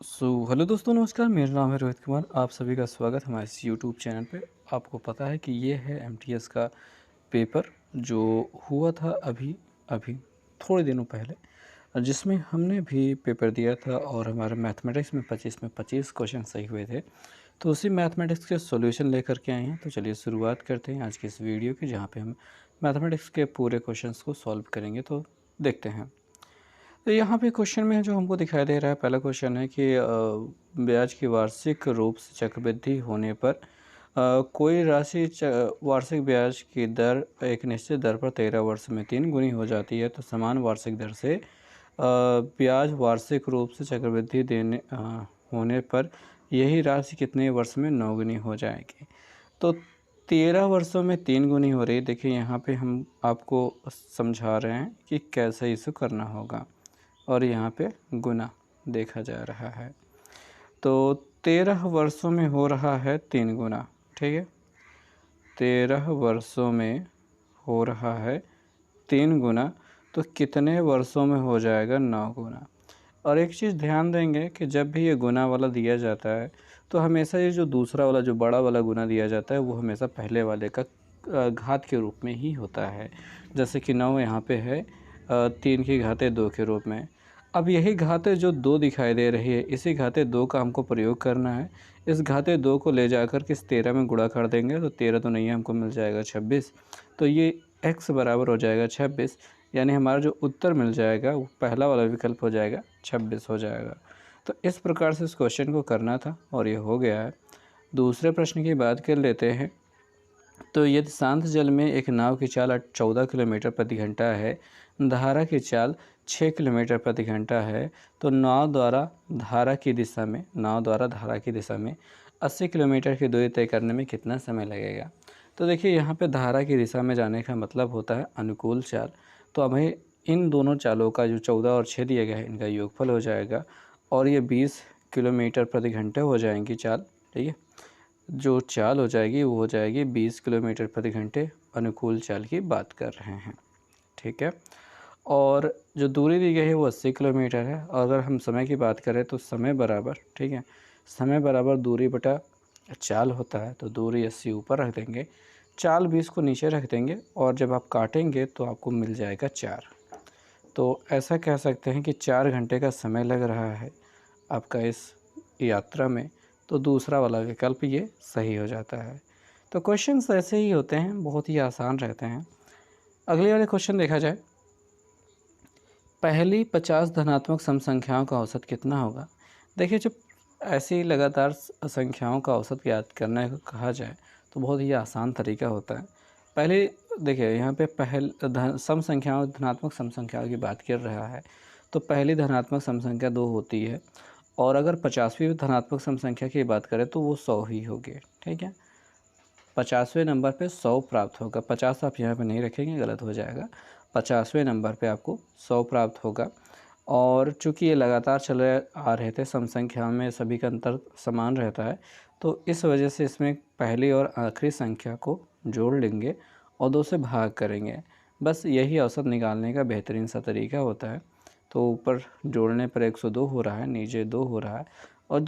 Hello दोस्तों, नमस्कार। मेरा नाम है रोहित कुमार। आप सभी का स्वागत हमारे इस यूट्यूब चैनल पे। आपको पता है कि ये है एमटीएस का पेपर जो हुआ था अभी अभी थोड़े दिनों पहले, जिसमें हमने भी पेपर दिया था और हमारे मैथमेटिक्स में 25 क्वेश्चन सही हुए थे। तो उसी मैथमेटिक्स के सॉल्यूशन लेकर के आए हैं। तो चलिए शुरुआत करते हैं आज की इस वीडियो की, जहाँ पे हम मैथमेटिक्स के पूरे क्वेश्चंस को सॉल्व करेंगे। तो देखते हैं। तो यहाँ पे क्वेश्चन में जो हमको दिखाई दे रहा है, पहला क्वेश्चन है कि ब्याज की वार्षिक रूप से चक्रवृद्धि होने पर कोई राशि वार्षिक ब्याज की दर एक निश्चित दर पर 13 वर्ष में 3 गुनी हो जाती है, तो समान वार्षिक दर से ब्याज वार्षिक रूप से चक्रवृद्धि होने पर यही राशि कितने वर्ष में 9 गुनी हो जाएगी। तो 13 वर्षों में 3 गुनी हो रही। देखिए यहाँ पे हम आपको समझा रहे हैं कि कैसे इसे करना होगा, और यहाँ पे गुना देखा जा रहा है। तो 13 वर्षों में हो रहा है 3 गुना, ठीक है। 13 वर्षों में हो रहा है 3 गुना, तो कितने वर्षों में हो जाएगा 9 गुना। और एक चीज़ ध्यान देंगे कि जब भी ये गुना वाला दिया जाता है, तो हमेशा ये जो दूसरा वाला जो बड़ा वाला गुना दिया जाता है वो हमेशा पहले वाले का घात के रूप में ही होता है। जैसे कि 9 यहाँ पे है 3 की घाते 2 के रूप में। अब यही घाते जो 2 दिखाई दे रही है, इसी घाते 2 का हमको प्रयोग करना है। इस घाते 2 को ले जाकर के इस 13 में गुणा कर देंगे, तो 13 तो नहीं है, हमको मिल जाएगा 26। तो ये x बराबर हो जाएगा 26, यानी हमारा जो उत्तर मिल जाएगा वो पहला वाला विकल्प हो जाएगा, 26 हो जाएगा। तो इस प्रकार से इस क्वेश्चन को करना था और ये हो गया है। दूसरे प्रश्न की बात कर लेते हैं। तो यदि शांत जल में एक नाव की चाल 14 किलोमीटर प्रति घंटा है, धारा की चाल 6 किलोमीटर प्रति घंटा है, तो नाव द्वारा धारा की दिशा में 80 किलोमीटर की दूरी तय करने में कितना समय लगेगा। तो देखिए यहाँ पे धारा की दिशा में जाने का मतलब होता है अनुकूल चाल। तो हमें इन दोनों चालों का जो 14 और 6 दिया गया है, इनका योगफल हो जाएगा, और ये 20 किलोमीटर प्रति घंटे हो जाएंगी चाल, ठीक है। जो चाल हो जाएगी वो हो जाएगी 20 किलोमीटर प्रति घंटे, अनुकूल चाल की बात कर रहे हैं, ठीक है। और जो दूरी दी गई है वो 80 किलोमीटर है। और अगर हम समय की बात करें तो समय बराबर, ठीक है, समय बराबर दूरी बटा चाल होता है। तो दूरी 80 ऊपर रख देंगे, चाल 20 को नीचे रख देंगे, और जब आप काटेंगे तो आपको मिल जाएगा 4। तो ऐसा कह सकते हैं कि 4 घंटे का समय लग रहा है आपका इस यात्रा में। तो दूसरा वाला विकल्प ये सही हो जाता है। तो क्वेश्चंस ऐसे ही होते हैं, बहुत ही आसान रहते हैं। अगले वाले क्वेश्चन देखा जाए। पहली 50 धनात्मक सम संख्याओं का औसत कितना होगा। देखिए, जब ऐसी लगातार संख्याओं का औसत ज्ञात करने को कहा जाए तो बहुत ही आसान तरीका होता है। पहले देखिए यहाँ पे सम संख्याओं धनात्मक सम संख्याओं की बात कर रहा है, तो पहली धनात्मक सम संख्या 2 होती है, और अगर 50वीं धनात्मक सम संख्या की बात करें तो वो 100 ही होगी, ठीक है। 50वें नंबर पे 100 प्राप्त होगा। 50 आप यहाँ पे नहीं रखेंगे, गलत हो जाएगा। 50वें नंबर पे आपको 100 प्राप्त होगा। और चूँकि ये लगातार चले आ रहे थे, सम संख्या में सभी का अंतर समान रहता है, तो इस वजह से इसमें पहली और आखिरी संख्या को जोड़ लेंगे और 2 से भाग करेंगे। बस यही औसत निकालने का बेहतरीन सा तरीका होता है। तो ऊपर जोड़ने पर 102 हो रहा है, नीचे 2 हो रहा है, और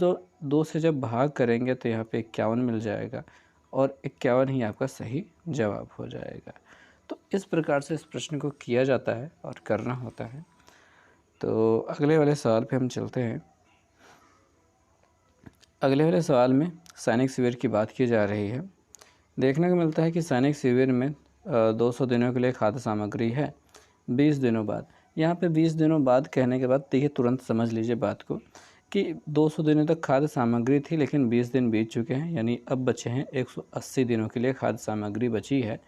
2 से जब भाग करेंगे तो यहाँ पे 51 मिल जाएगा, और 51 ही आपका सही जवाब हो जाएगा। तो इस प्रकार से इस प्रश्न को किया जाता है और करना होता है। तो अगले वाले सवाल पे हम चलते हैं। अगले वाले सवाल में सैनिक शिविर की बात की जा रही है। देखने को मिलता है कि सैनिक शिविर में 200 दिनों के लिए खाद्य सामग्री है 20 दिनों बाद। यहाँ पे 20 दिनों बाद कहने के बाद देखिए, तुरंत समझ लीजिए बात को कि 200 दिनों तक खाद्य सामग्री थी, लेकिन 20 दिन बीत चुके हैं, यानी अब बचे हैं 180 दिनों के लिए खाद्य सामग्री बची है।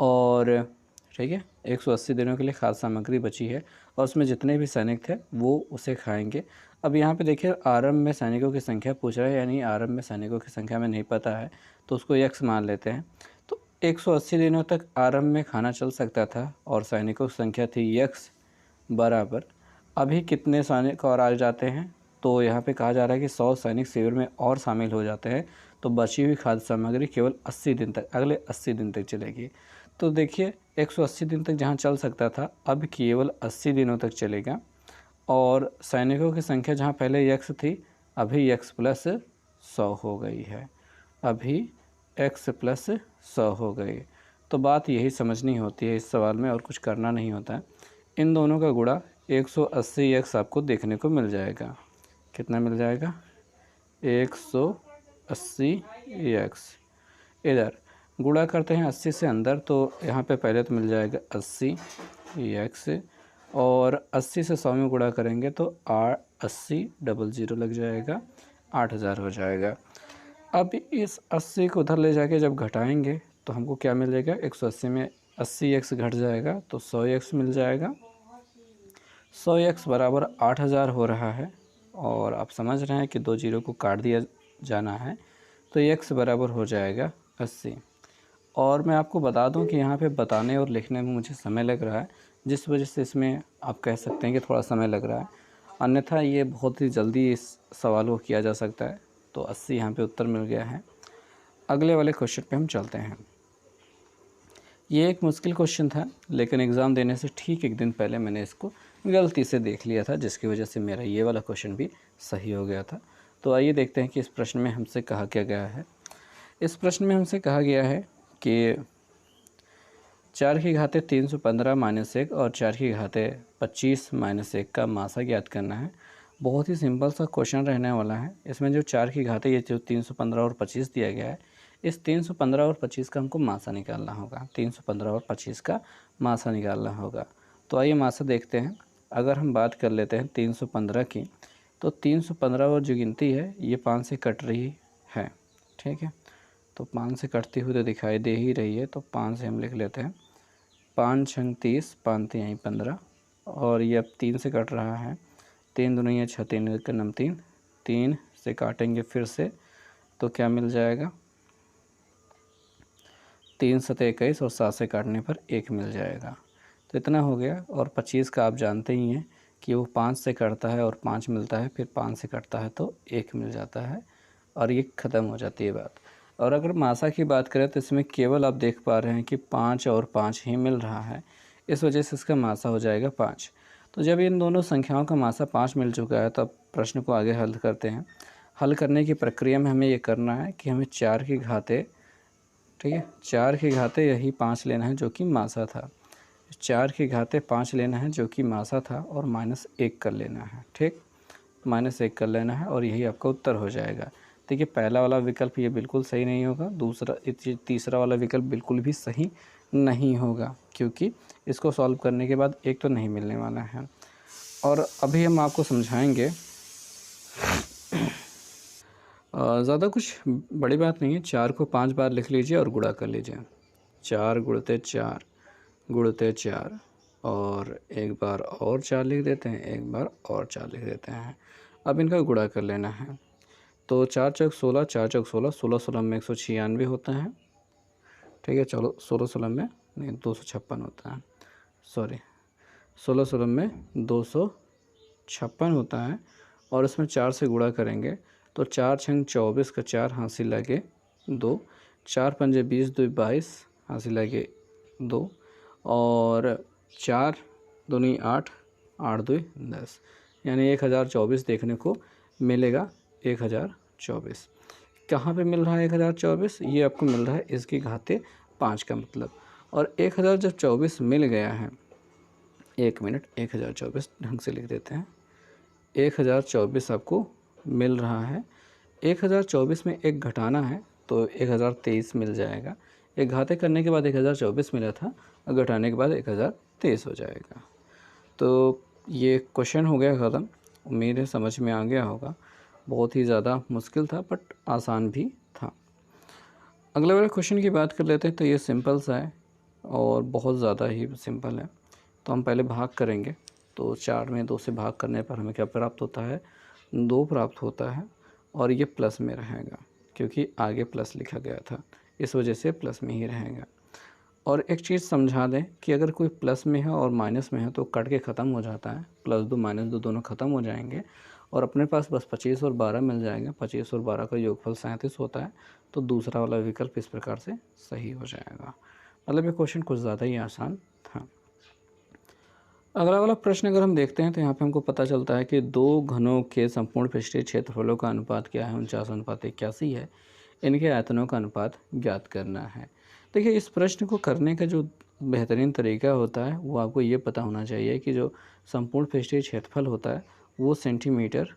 और ठीक है, 180 दिनों के लिए खाद्य सामग्री बची है, और उसमें जितने भी सैनिक थे वो उसे खाएंगे। अब यहाँ पे देखिए, आरंभ में सैनिकों की संख्या पूछ रहा है, यानी आरंभ में सैनिकों की संख्या में नहीं पता है, तो उसको x मान लेते हैं। तो 180 दिनों तक आरंभ में खाना चल सकता था, और सैनिकों की संख्या थी x बराबर। अभी कितने सैनिक और आ जाते हैं, तो यहाँ पे कहा जा रहा है कि 100 सैनिक शिविर में और शामिल हो जाते हैं, तो बची हुई खाद्य सामग्री केवल 80 दिन तक, अगले 80 दिन तक चलेगी। तो देखिए, 180 दिन तक जहाँ चल सकता था, अब केवल 80 दिनों तक चलेगा। और सैनिकों की संख्या जहाँ पहले x थी अभी x प्लस 100 हो गई है, अभी x प्लस 100 हो गई। तो बात यही समझनी होती है इस सवाल में, और कुछ करना नहीं होता है। इन दोनों का गुणा 180x आपको देखने को मिल जाएगा। कितना मिल जाएगा? 180x। इधर गुणा करते हैं 80 से अंदर, तो यहाँ पे पहले तो मिल जाएगा 80x, और 80 से 100 में गुणा करेंगे तो 80 लग जाएगा, 8000 हो जाएगा। अब इस 80 को उधर ले जाके जब घटाएंगे तो हमको क्या मिल जाएगा? 180 में 80x घट जाएगा तो 100x मिल जाएगा। 100x बराबर 8000 हो रहा है, और आप समझ रहे हैं कि 2 जीरो को काट दिया जाना है, तो x बराबर हो जाएगा 80। और मैं आपको बता दूं कि यहाँ पे बताने और लिखने में मुझे समय लग रहा है, जिस वजह से इसमें आप कह सकते हैं कि थोड़ा समय लग रहा है, अन्यथा ये बहुत ही जल्दी इस सवाल को किया जा सकता है। तो 80 यहाँ पे उत्तर मिल गया है। अगले वाले क्वेश्चन पे हम चलते हैं। ये एक मुश्किल क्वेश्चन था, लेकिन एग्ज़ाम देने से ठीक एक दिन पहले मैंने इसको गलती से देख लिया था, जिसकी वजह से मेरा ये वाला क्वेश्चन भी सही हो गया था। तो आइए देखते हैं कि इस प्रश्न में हमसे कहा क्या गया है। इस प्रश्न में हमसे कहा गया है कि 4 की घाते 315 माइनस 1 और 4 की घाते 25 माइनस 1 का मासा ज्ञात करना है। बहुत ही सिंपल सा क्वेश्चन रहने वाला है। इसमें जो 4 की घाते ये जो 315 और 25 दिया गया है, इस 315 और 25 का हमको मासा निकालना होगा। 315 और 25 का मासा निकालना होगा। तो आइए मासा देखते हैं। अगर हम बात कर लेते हैं 315 की, तो 315 और जो गिनती है ये 5 से कट रही है, ठीक है। तो 5 से कटती हुई तो दिखाई दे ही रही है, तो 5 से हम लिख लेते हैं। 5 छंग 30, 5 यहीं 15, और ये अब 3 से कट रहा है। 3 दूनी 6, 3 एक नम 3, 3 से काटेंगे फिर से, तो क्या मिल जाएगा? 3 सते 21, और 7 से काटने पर 1 मिल जाएगा। तो इतना हो गया। और 25 का आप जानते ही हैं कि वो 5 से कटता है और 5 मिलता है, फिर 5 से कटता है तो 1 मिल जाता है, और ये ख़त्म हो जाती है बात। और अगर मासा की बात करें तो इसमें केवल आप देख पा रहे हैं कि 5 और 5 ही मिल रहा है, इस वजह से इसका मासा हो जाएगा 5। तो जब इन दोनों संख्याओं का मासा 5 मिल चुका है, तो अब प्रश्न को आगे हल करते हैं। हल करने की प्रक्रिया में हमें ये करना है कि हमें 4 की घाते, ठीक है, 4 की घाते यही 5 लेना है जो कि मासा था। 4 की घाते 5 लेना है जो कि मासा था, और माइनस 1 कर लेना है, ठीक, माइनस 1 कर लेना है, और यही आपका उत्तर हो जाएगा। देखिए पहला वाला विकल्प ये बिल्कुल सही नहीं होगा, तीसरा वाला विकल्प बिल्कुल भी सही नहीं होगा, क्योंकि इसको सॉल्व करने के बाद 1 तो नहीं मिलने वाला है। और अभी हम आपको समझाएंगे, ज़्यादा कुछ बड़ी बात नहीं है। 4 को 5 बार लिख लीजिए और गुणा कर लीजिए। 4 गुणते 4 गुणते 4, और एक बार और 4 लिख देते हैं, एक बार और 4 लिख देते हैं। अब इनका गुणा कर लेना है। तो 4 चौक 16, 4 चौक 16, 16 16 में 196 होता है, ठीक है। चलो 16 16 में नहीं, 256 होता है, सॉरी, 16 16 में 256 होता है। और इसमें 4 से गुणा करेंगे तो 4 छंग 24 का 4 हासिल लगे 2, 4 पंजे 20, 2 22 हासिल लगे 2, और 4 दूनी 8, 8 2 10, यानी 1024 देखने को मिलेगा। 1024 कहाँ पे मिल रहा है? 1024 ये आपको मिल रहा है इसकी घाते 5 का मतलब। और 1000 जब 24 मिल गया है, 1 मिनट, 1024 ढंग से लिख देते हैं। 1024 आपको मिल रहा है। 1024 में एक घटाना है तो 1023 मिल जाएगा। एक घाते करने के बाद 1024 मिला था, और घटाने के बाद 1023 हो जाएगा। तो ये क्वेश्चन हो गया ख़त्म। उम्मीद है समझ में आ गया होगा। बहुत ही ज़्यादा मुश्किल था बट आसान भी था। अगले वाले क्वेश्चन की बात कर लेते हैं। तो ये सिंपल सा है और बहुत ज़्यादा ही सिंपल है। तो हम पहले भाग करेंगे। तो 4 में 2 से भाग करने पर हमें क्या प्राप्त होता है? 2 प्राप्त होता है, और ये प्लस में रहेगा क्योंकि आगे प्लस लिखा गया था, इस वजह से प्लस में ही रहेगा। और एक चीज़ समझा दें कि अगर कोई प्लस में है और माइनस में है तो कट के ख़त्म हो जाता है। +2 -2 दोनों ख़त्म हो जाएंगे, और अपने पास बस 25 और 12 मिल जाएगा। 25 और 12 का योगफल 37 होता है। तो दूसरा वाला विकल्प इस प्रकार से सही हो जाएगा। मतलब ये क्वेश्चन कुछ ज़्यादा ही आसान था। अगला वाला प्रश्न अगर हम देखते हैं तो यहाँ पे हमको पता चलता है कि दो घनों के संपूर्ण पृष्ठीय क्षेत्रफलों का अनुपात क्या है, 49:81 है। इनके आयतनों का अनुपात ज्ञात करना है। देखिए, इस प्रश्न को करने का जो बेहतरीन तरीका होता है वो आपको ये पता होना चाहिए कि जो संपूर्ण पृष्ठीय क्षेत्रफल होता है वो सेंटीमीटर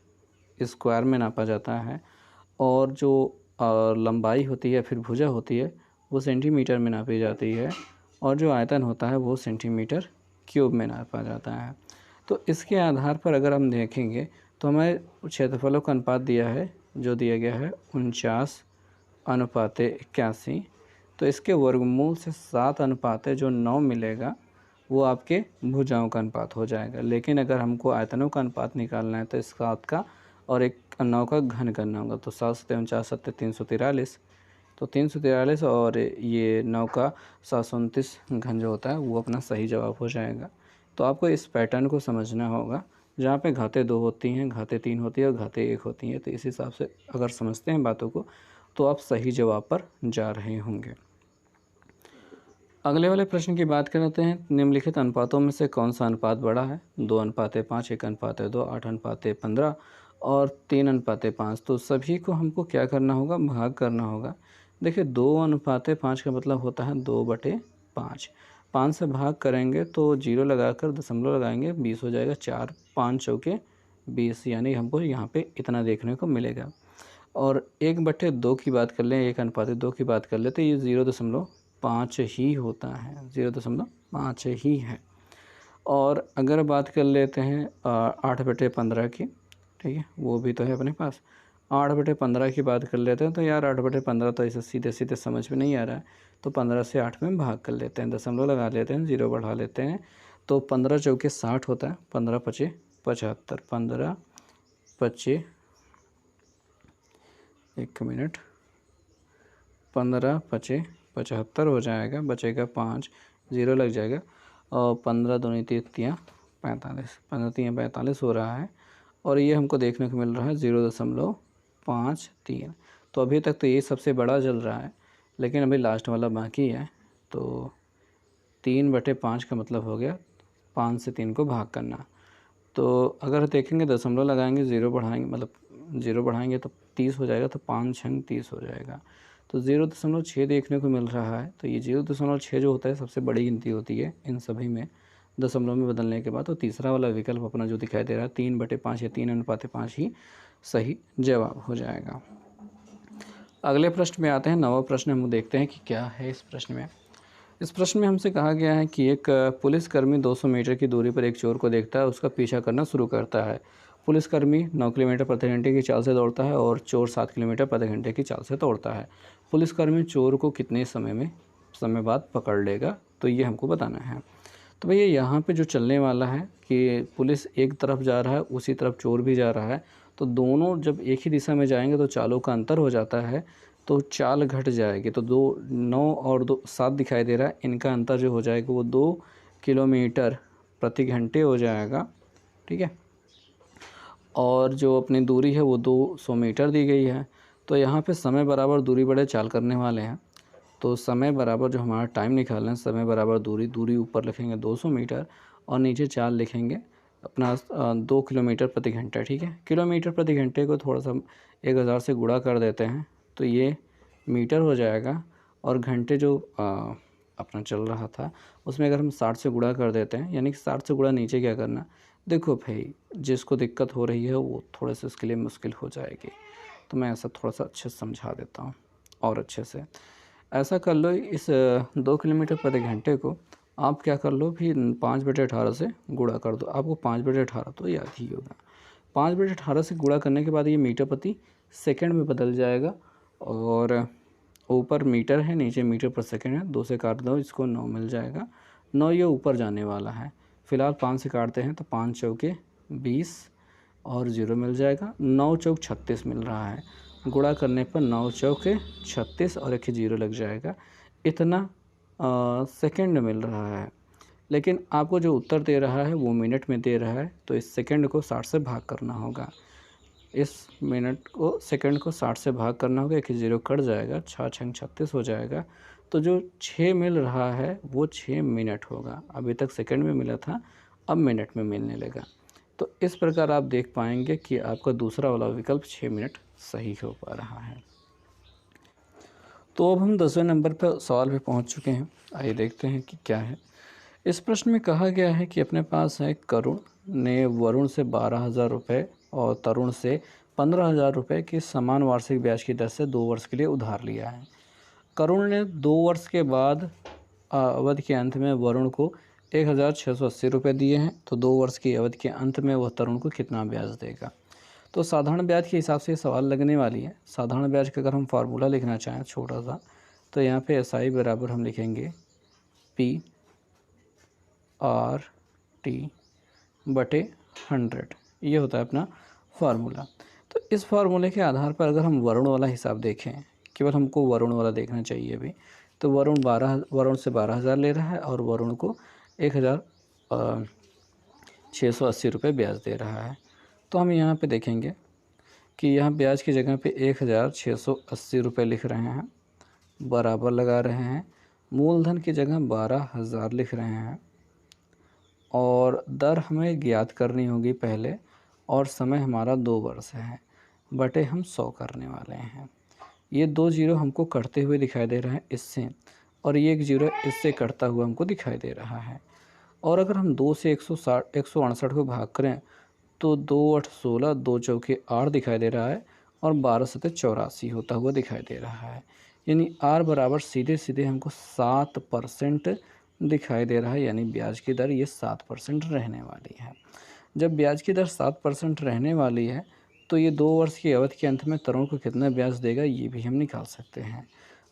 स्क्वायर में नापा जाता है, और जो लंबाई होती है फिर भुजा होती है वो सेंटीमीटर में नापी जाती है, और जो आयतन होता है वो सेंटीमीटर क्यूब में नापा जाता है। तो इसके आधार पर अगर हम देखेंगे तो हमें क्षेत्रफलों का अनुपात दिया है, जो दिया गया है 49:81। तो इसके वर्गमूल से 7:9 मिलेगा, वो आपके भुजाओं का अनुपात हो जाएगा। लेकिन अगर हमको आयतनों का अनुपात निकालना है तो इस 7 का और एक 9 का घन करना होगा। तो 7 सत्ते 49 सत्ते 343, तो 343 और ये 9 का 729 घन जो होता है वो अपना सही जवाब हो जाएगा। तो आपको इस पैटर्न को समझना होगा, जहाँ पे घातें 2 होती हैं, घातें 3 होती है और घातें 1 होती हैं। तो इस हिसाब से अगर समझते हैं बातों को तो आप सही जवाब पर जा रहे होंगे। अगले वाले प्रश्न की बात करते हैं। निम्नलिखित अनुपातों में से कौन सा अनुपात बड़ा है? 2:5, 1:2, 8:15 और 3:5। तो सभी को हमको क्या करना होगा? भाग करना होगा। देखिए, 2:5 का मतलब होता है 2/5। 5 से भाग करेंगे तो जीरो लगाकर दशमलव लगाएंगे, 20 हो जाएगा। 4 5 चौके 20, यानी हमको यहाँ पे इतना देखने को मिलेगा। और 1/2 की बात कर लें, 1:2 की बात कर लें तो ये 0.5 ही होता है, 0.5 ही है। और अगर बात कर लेते हैं 8/15 की, ठीक है, वो भी तो है अपने पास। 8/15 की बात कर लेते हैं तो यार 8/15 तो ऐसे सीधे सीधे समझ में नहीं आ रहा है, तो 15 से 8 में भाग कर लेते हैं, दशमलव लगा लेते हैं, 0 बढ़ा लेते हैं। तो 15 चौके 60 होता है, 15 पचे 75, 15 पचे 1 मिनट, 15 पचे 75 हो जाएगा, बचेगा 5, 0 लग जाएगा। और 15 दूनी 3 45, 15 3 45 हो रहा है। और ये हमको देखने को मिल रहा है 0.53। तो अभी तक तो ये सबसे बड़ा चल रहा है, लेकिन अभी लास्ट वाला बाकी है। तो 3/5 का मतलब हो गया 5 से 3 को भाग करना। तो अगर देखेंगे दशमलव लगाएंगे, 0 बढ़ाएंगे, मतलब 0 बढ़ाएंगे तो 30 हो जाएगा, तो 5 छंग 30 हो जाएगा। तो 0.6 देखने को मिल रहा है। तो ये 0.6 जो होता है सबसे बड़ी गिनती होती है इन सभी में, दशमलव में बदलने के बाद। तो तीसरा वाला विकल्प अपना जो दिखाई दे रहा है 3/5 या 3:5 ही सही जवाब हो जाएगा। अगले प्रश्न में आते हैं। नवा प्रश्न हम देखते हैं कि क्या है इस प्रश्न में। इस प्रश्न में हमसे कहा गया है कि एक पुलिसकर्मी 200 मीटर की दूरी पर एक चोर को देखता है, उसका पीछा करना शुरू करता है। पुलिसकर्मी 9 किलोमीटर प्रति घंटे की चाल से दौड़ता है और चोर 7 किलोमीटर प्रति घंटे की चाल से दौड़ता है। पुलिसकर्मी चोर को कितने समय बाद पकड़ लेगा? तो ये हमको बताना है। तो भैया, यहाँ पे जो चलने वाला है कि पुलिस एक तरफ जा रहा है, उसी तरफ चोर भी जा रहा है। तो दोनों जब एक ही दिशा में जाएंगे तो चालों का अंतर हो जाता है, तो चाल घट जाएगी। तो 9 और 7 दिखाई दे रहा है, इनका अंतर जो हो जाएगा वो 2 किलोमीटर प्रति घंटे हो जाएगा, ठीक है। और जो अपनी दूरी है वो 200 मीटर दी गई है। तो यहाँ पे समय बराबर दूरी बड़े चाल करने वाले हैं। तो समय बराबर जो हमारा टाइम निकालना है, समय बराबर दूरी ऊपर लिखेंगे 200 मीटर और नीचे चाल लिखेंगे अपना 2 किलोमीटर प्रति घंटा, ठीक है। किलोमीटर प्रति घंटे को थोड़ा सा 1000 से गुणा कर देते हैं तो ये मीटर हो जाएगा। और घंटे जो अपना चल रहा था उसमें अगर हम 60 से गुणा कर देते हैं, यानी कि 60 से गुणा नीचे क्या करना। देखो भाई, जिसको दिक्कत हो रही है वो थोड़े से उसके लिए मुश्किल हो जाएगी, तो मैं ऐसा थोड़ा सा अच्छे से समझा देता हूँ और अच्छे से। ऐसा कर लो, इस 2 किलोमीटर प्रति घंटे को आप क्या कर लो, फिर 5/18 से गुणा कर दो। आपको 5/18 तो याद ही होगा। 5/18 से गुणा करने के बाद ये मीटर प्रति सेकंड में बदल जाएगा। और ऊपर मीटर है, नीचे मीटर पर सेकंड है। 2 से काट दो, इसको 9 मिल जाएगा। 9 ये ऊपर जाने वाला है। फ़िलहाल 5 से काटते हैं तो 5 चौके 20 और 0 मिल जाएगा। 9 चौक 36 मिल रहा है। गुणा करने पर 9 चौके 36 और एक 0 लग जाएगा। इतना सेकंड मिल रहा है। लेकिन आपको जो उत्तर दे रहा है वो मिनट में दे रहा है, तो इस सेकंड को 60 से भाग करना होगा। इस मिनट को सेकंड को 60 से भाग करना होगा, एक 0 कट जाएगा, 6 छंग 36 हो जाएगा। तो जो 6 मिल रहा है वो 6 मिनट होगा। अभी तक सेकंड में मिला था, अब मिनट में मिलने लगा। तो इस प्रकार आप देख पाएंगे कि आपका दूसरा वाला विकल्प 6 मिनट सही हो पा रहा है। तो अब हम 10वें नंबर पर सवाल पे पहुंच चुके हैं। आइए देखते हैं कि क्या है। इस प्रश्न में कहा गया है कि अपने पास है करुण ने वरुण से 12,000 रुपये और तरुण से 15,000 रुपये की समान वार्षिक ब्याज की दर से 2 वर्ष के लिए उधार लिया है। करुण ने 2 वर्ष के बाद अवधि के अंत में वरुण को 1,680 रुपये दिए हैं। तो 2 वर्ष की अवधि के अंत में वह तरुण को कितना ब्याज देगा। तो साधारण ब्याज के हिसाब से सवाल लगने वाली है। साधारण ब्याज का अगर हम फार्मूला लिखना चाहें छोटा सा, तो यहाँ पे SI बराबर हम लिखेंगे PR/T/100। ये होता है अपना फार्मूला। तो इस फार्मूले के आधार पर अगर हम वरुण वाला हिसाब देखें, केवल हमको वरुण वाला देखना चाहिए अभी, तो वरुण से 12,000 ले रहा है और वरुण को 1,680 रुपये ब्याज दे रहा है। तो हम यहाँ पे देखेंगे कि यहाँ ब्याज की जगह पे 1,680 रुपये लिख रहे हैं, बराबर लगा रहे हैं, मूलधन की जगह 12,000 लिख रहे हैं और दर हमें ज्ञात करनी होगी पहले, और समय हमारा 2 वर्ष है, बटे हम 100 करने वाले हैं। ये 2 जीरो हमको कटते हुए दिखाई दे रहे हैं इससे, और ये 1 जीरो इससे कटता हुआ हमको दिखाई दे रहा है। और अगर हम 2 से 168 को भाग करें तो 2 8 16, 2 चौके 8 दिखाई दे रहा है और 12 सतह 84 होता हुआ दिखाई दे रहा है। यानी R बराबर सीधे सीधे हमको 7% दिखाई दे रहा है, यानी ब्याज की दर ये 7% रहने वाली है। जब ब्याज की दर 7% रहने वाली है तो ये 2 वर्ष की अवधि के अंत में तरुण को कितना ब्याज देगा ये भी हम निकाल सकते हैं।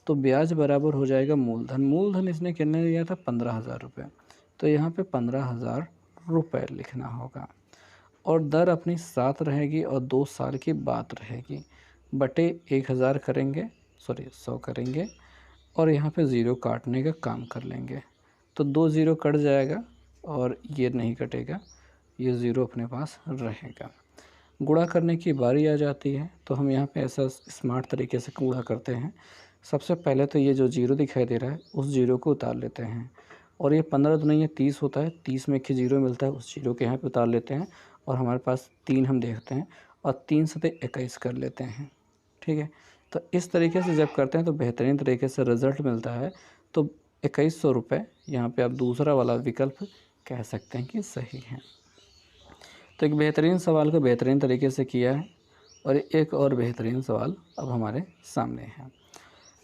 तो ब्याज बराबर हो जाएगा मूलधन इसने कितने दिया था 15,000 रुपये, तो यहाँ पे 15,000 रुपये लिखना होगा और दर अपनी 7 रहेगी और 2 साल की बात रहेगी, बटे 1,000 करेंगे, 100 करेंगे और यहाँ पे ज़ीरो काटने का काम कर लेंगे। तो 2 ज़ीरो कट जाएगा और ये नहीं कटेगा, ये ज़ीरो अपने पास रहेगा। गुणा करने की बारी आ जाती है, तो हम यहाँ पे ऐसा स्मार्ट तरीके से गुणा करते हैं। सबसे पहले तो ये जो ज़ीरो दिखाई दे रहा है उस ज़ीरो को उतार लेते हैं, और ये 15 दूनी ये 30 होता है, 30 में एक ज़ीरो मिलता है, उस ज़ीरो के यहाँ पे उतार लेते हैं और हमारे पास 3 हम देखते हैं और 3 सतह 21 कर लेते हैं। ठीक है, तो इस तरीके से जब करते हैं तो बेहतरीन तरीके से रिज़ल्ट मिलता है। तो 2,100 रुपये यहाँ पे आप दूसरा वाला विकल्प कह सकते हैं कि सही है। तो एक बेहतरीन सवाल को बेहतरीन तरीके से किया है और एक और बेहतरीन सवाल अब हमारे सामने है।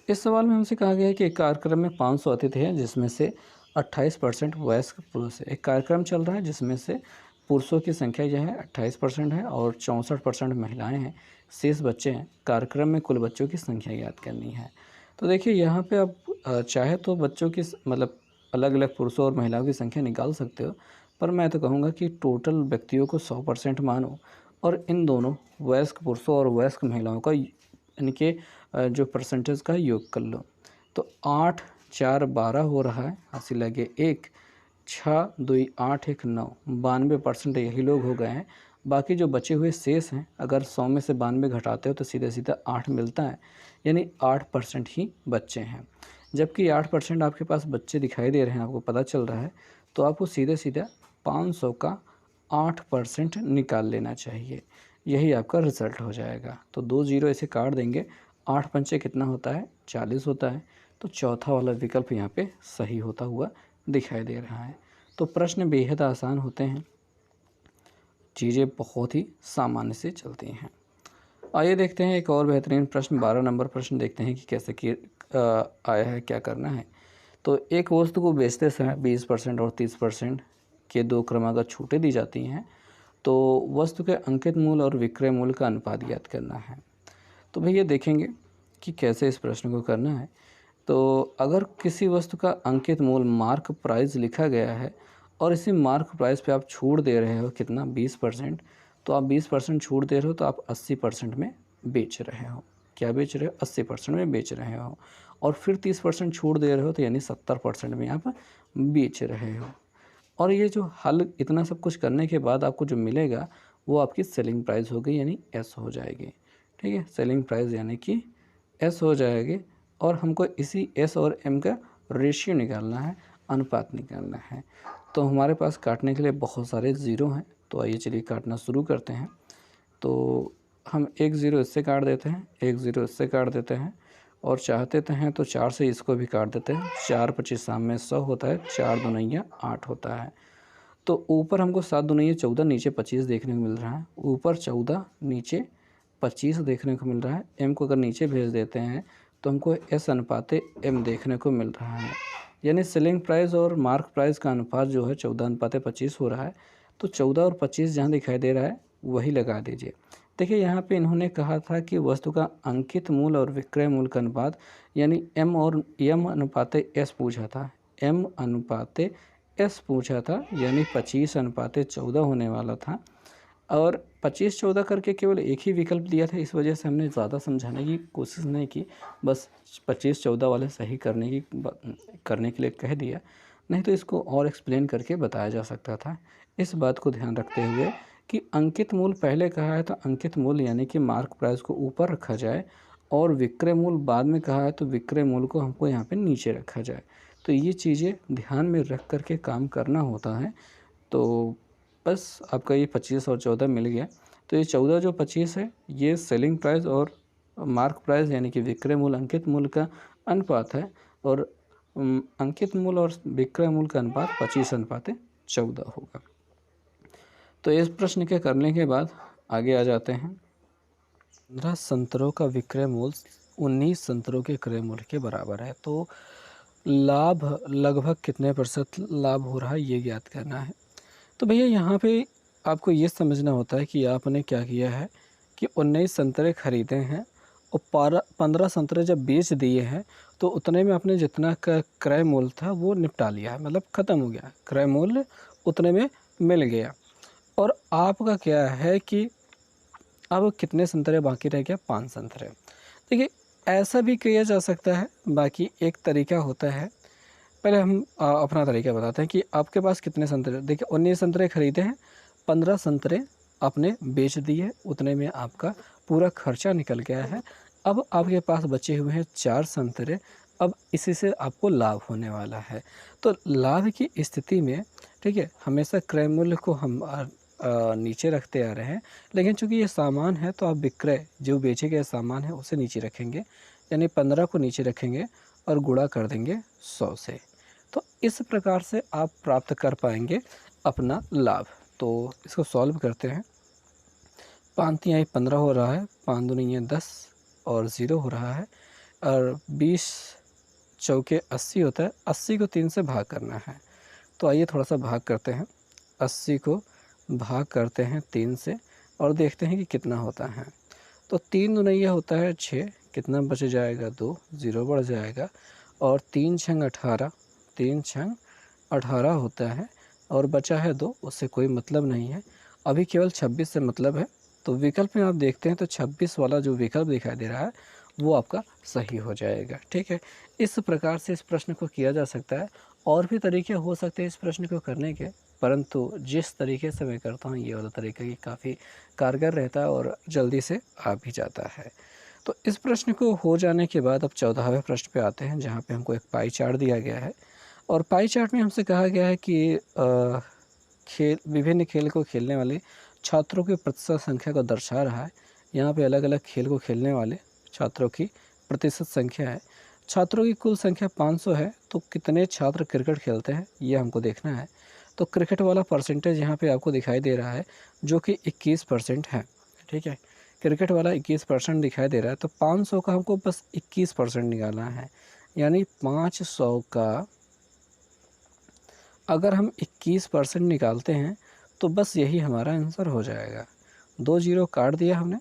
इस सवाल में हमसे कहा गया है कि एक कार्यक्रम में 500 अतिथि हैं जिसमें से 28% वयस्क पुरुष है। एक कार्यक्रम चल रहा है जिसमें से पुरुषों की संख्या यह है 28% है और 64% महिलाएं हैं, शेष बच्चे हैं। कार्यक्रम में कुल बच्चों की संख्या ज्ञात करनी है। तो देखिए यहाँ पे आप चाहे तो बच्चों की मतलब अलग अलग पुरुषों और महिलाओं की संख्या निकाल सकते हो, पर मैं तो कहूँगा कि टोटल व्यक्तियों को 100% मानो और इन दोनों वयस्क पुरुषों और वयस्क महिलाओं का यानी कि जो परसेंटेज का योग कर लो। तो 8 4 12 हो रहा है, हंसी लगे 1, 6 2 8 1 9, 92% यही लोग हो गए हैं। बाकी जो बचे हुए शेष हैं, अगर 100 में से 92 घटाते हो तो सीधे सीधा 8 मिलता है, यानी 8% ही बच्चे हैं। जबकि 8% आपके पास बच्चे दिखाई दे रहे हैं, आपको पता चल रहा है, तो आपको सीधे सीधा 500 का 8% निकाल लेना चाहिए, यही आपका रिज़ल्ट हो जाएगा। तो 2 जीरो ऐसे काट देंगे, 8 पंचे कितना होता है 40 होता है। तो चौथा वाला विकल्प यहाँ पे सही होता हुआ दिखाई दे रहा है। तो प्रश्न बेहद आसान होते हैं, चीज़ें बहुत ही सामान्य से चलती हैं। आइए देखते हैं एक और बेहतरीन प्रश्न, 12 नंबर प्रश्न देखते हैं कि कैसे आया है, क्या करना है। तो एक वस्तु को बेचते समय 20% और 30% के 2 क्रमागत छूटें दी जाती हैं, तो वस्तु के अंकित मूल्य और विक्रय मूल्य का अनुपात ज्ञात करना है। तो भैया देखेंगे कि कैसे इस प्रश्न को करना है। तो अगर किसी वस्तु का अंकित मूल्य मार्क प्राइस लिखा गया है और इसी मार्क प्राइस पे आप छूट दे रहे हो कितना 20%, तो आप 20% छूट दे रहे हो तो आप 80% में बेच रहे हो। क्या बेच रहे हो 80% में बेच रहे हो, और फिर 30% छूट दे रहे हो तो यानी 70% में आप बेच रहे हो। और ये जो हल इतना सब कुछ करने के बाद आपको जो मिलेगा वो आपकी सेलिंग प्राइस हो गई, यानी एस हो जाएगी। ठीक है, सेलिंग प्राइस यानी कि एस हो जाएगी, और हमको इसी एस और एम का रेशियो निकालना है, अनुपात निकालना है। तो हमारे पास काटने के लिए बहुत सारे ज़ीरो हैं, तो आइए चलिए काटना शुरू करते हैं। तो हम एक ज़ीरो इससे काट देते हैं, एक ज़ीरो इससे काट देते हैं, और चाहते तो हैं तो 4 से इसको भी काट देते हैं। 4 25 शाम में 100 होता है, 4 दूनिया 8 होता है। तो ऊपर हमको 7 दूनिया 14, नीचे 25 देखने को मिल रहा है। ऊपर 14, नीचे 25 देखने को मिल रहा है। एम को अगर नीचे भेज देते हैं तो हमको एस अनुपाते एम देखने को मिल रहा है, यानी सेलिंग प्राइस और मार्क प्राइस का अनुपात जो है 14 अनुपाते 25 हो रहा है। तो 14 और 25 जहाँ दिखाई दे रहा है वही लगा दीजिए। देखिए यहाँ पे इन्होंने कहा था कि वस्तु का अंकित मूल्य और विक्रय मूल्य का अनुपात, यानी एम और एम अनुपाते एस पूछा था, एम अनुपाते एस पूछा था, यानी 25 अनुपाते 14 होने वाला था। और 25-14 करके केवल एक ही विकल्प दिया था, इस वजह से हमने ज़्यादा समझाने की कोशिश नहीं की, बस 25-14 वाले सही करने के लिए कह दिया। नहीं तो इसको और एक्सप्लेन करके बताया जा सकता था। इस बात को ध्यान रखते हुए कि अंकित मूल्य पहले कहा है तो अंकित मूल्य यानी कि मार्क प्राइस को ऊपर रखा जाए, और विक्रय मूल्य बाद में कहा है तो विक्रय मूल्य को हमको यहाँ पे नीचे रखा जाए। तो ये चीज़ें ध्यान में रख कर के काम करना होता है। तो बस आपका ये 25 और 14 मिल गया। तो ये 14 जो 25 है ये सेलिंग प्राइस और मार्क प्राइस यानी कि विक्रय मूल्य अंकित मूल्य का अनुपात है, और अंकित मूल्य और विक्रय मूल्य का अनुपात 25 अनुपाते 14 होगा। तो इस प्रश्न के करने के बाद आगे आ जाते हैं। 15 संतरों का विक्रय मूल्य 19 संतरों के क्रय मूल्य के बराबर है, तो लाभ लगभग कितने प्रतिशत लाभ हो रहा है ये ज्ञात करना है। तो भैया यहाँ पे आपको ये समझना होता है कि आपने क्या किया है कि 19 संतरे खरीदे हैं और 15 संतरे जब बेच दिए हैं तो उतने में आपने जितना का क्रय मूल्य था वो निपटा लिया है, मतलब ख़त्म हो गया, क्रय मूल्य उतने में मिल गया। और आपका क्या है कि अब कितने संतरे बाकी रह गया, 5 संतरे। देखिए ऐसा भी किया जा सकता है, बाकी एक तरीका होता है। पहले हम अपना तरीका बताते हैं कि आपके पास कितने संतरे। देखिए 19 संतरे खरीदे हैं, 15 संतरे आपने बेच दिए, उतने में आपका पूरा खर्चा निकल गया है। अब आपके पास बचे हुए हैं 4 संतरे, अब इसी से आपको लाभ होने वाला है। तो लाभ की स्थिति में ठीक है, हमेशा क्रय मूल्य को हम नीचे रखते आ रहे हैं, लेकिन चूंकि ये सामान है तो आप विक्रय जो बेचे गए सामान है उसे नीचे रखेंगे, यानी 15 को नीचे रखेंगे और गुणा कर देंगे 100 से। तो इस प्रकार से आप प्राप्त कर पाएंगे अपना लाभ। तो इसको सॉल्व करते हैं। 5 तिहाई 15 हो रहा है, 5 दूनी 10 और 0 हो रहा है, और 20 चौके 80 होता है। 80 को 3 से भाग करना है, तो आइए थोड़ा सा भाग करते हैं। 80 को भाग करते हैं 3 से और देखते हैं कि कितना होता है। तो 3 दूनिया होता है 6, कितना बच जाएगा 2, 0 बढ़ जाएगा, और 3 छंग 18, 3 छंग 18 होता है, और बचा है 2, उससे कोई मतलब नहीं है। अभी केवल 26 से मतलब है। तो विकल्प में आप देखते हैं तो 26 वाला जो विकल्प दिखाई दे रहा है वो आपका सही हो जाएगा। ठीक है, इस प्रकार से इस प्रश्न को किया जा सकता है। और भी तरीके हो सकते हैं इस प्रश्न को करने के, परंतु जिस तरीके से मैं करता हूँ ये वाला तरीका ही काफ़ी कारगर रहता है और जल्दी से आ भी जाता है। तो इस प्रश्न को हो जाने के बाद अब 14वें प्रश्न पे आते हैं, जहाँ पे हमको एक पाई चार्ट दिया गया है, और पाई चार्ट में हमसे कहा गया है कि विभिन्न खेल को खेलने वाले छात्रों की प्रतिशत संख्या को दर्शा रहा है। यहाँ पे अलग अलग खेल को खेलने वाले छात्रों की प्रतिशत संख्या है। छात्रों की कुल संख्या 500 है, तो कितने छात्र क्रिकेट खेलते हैं ये हमको देखना है। तो क्रिकेट वाला परसेंटेज यहाँ पे आपको दिखाई दे रहा है जो कि 21% है। ठीक है, क्रिकेट वाला 21% दिखाई दे रहा है, तो 500 का हमको बस 21% निकालना है, यानी 500 का अगर हम 21% निकालते हैं तो बस यही हमारा आंसर हो जाएगा। 2 जीरो काट दिया हमने,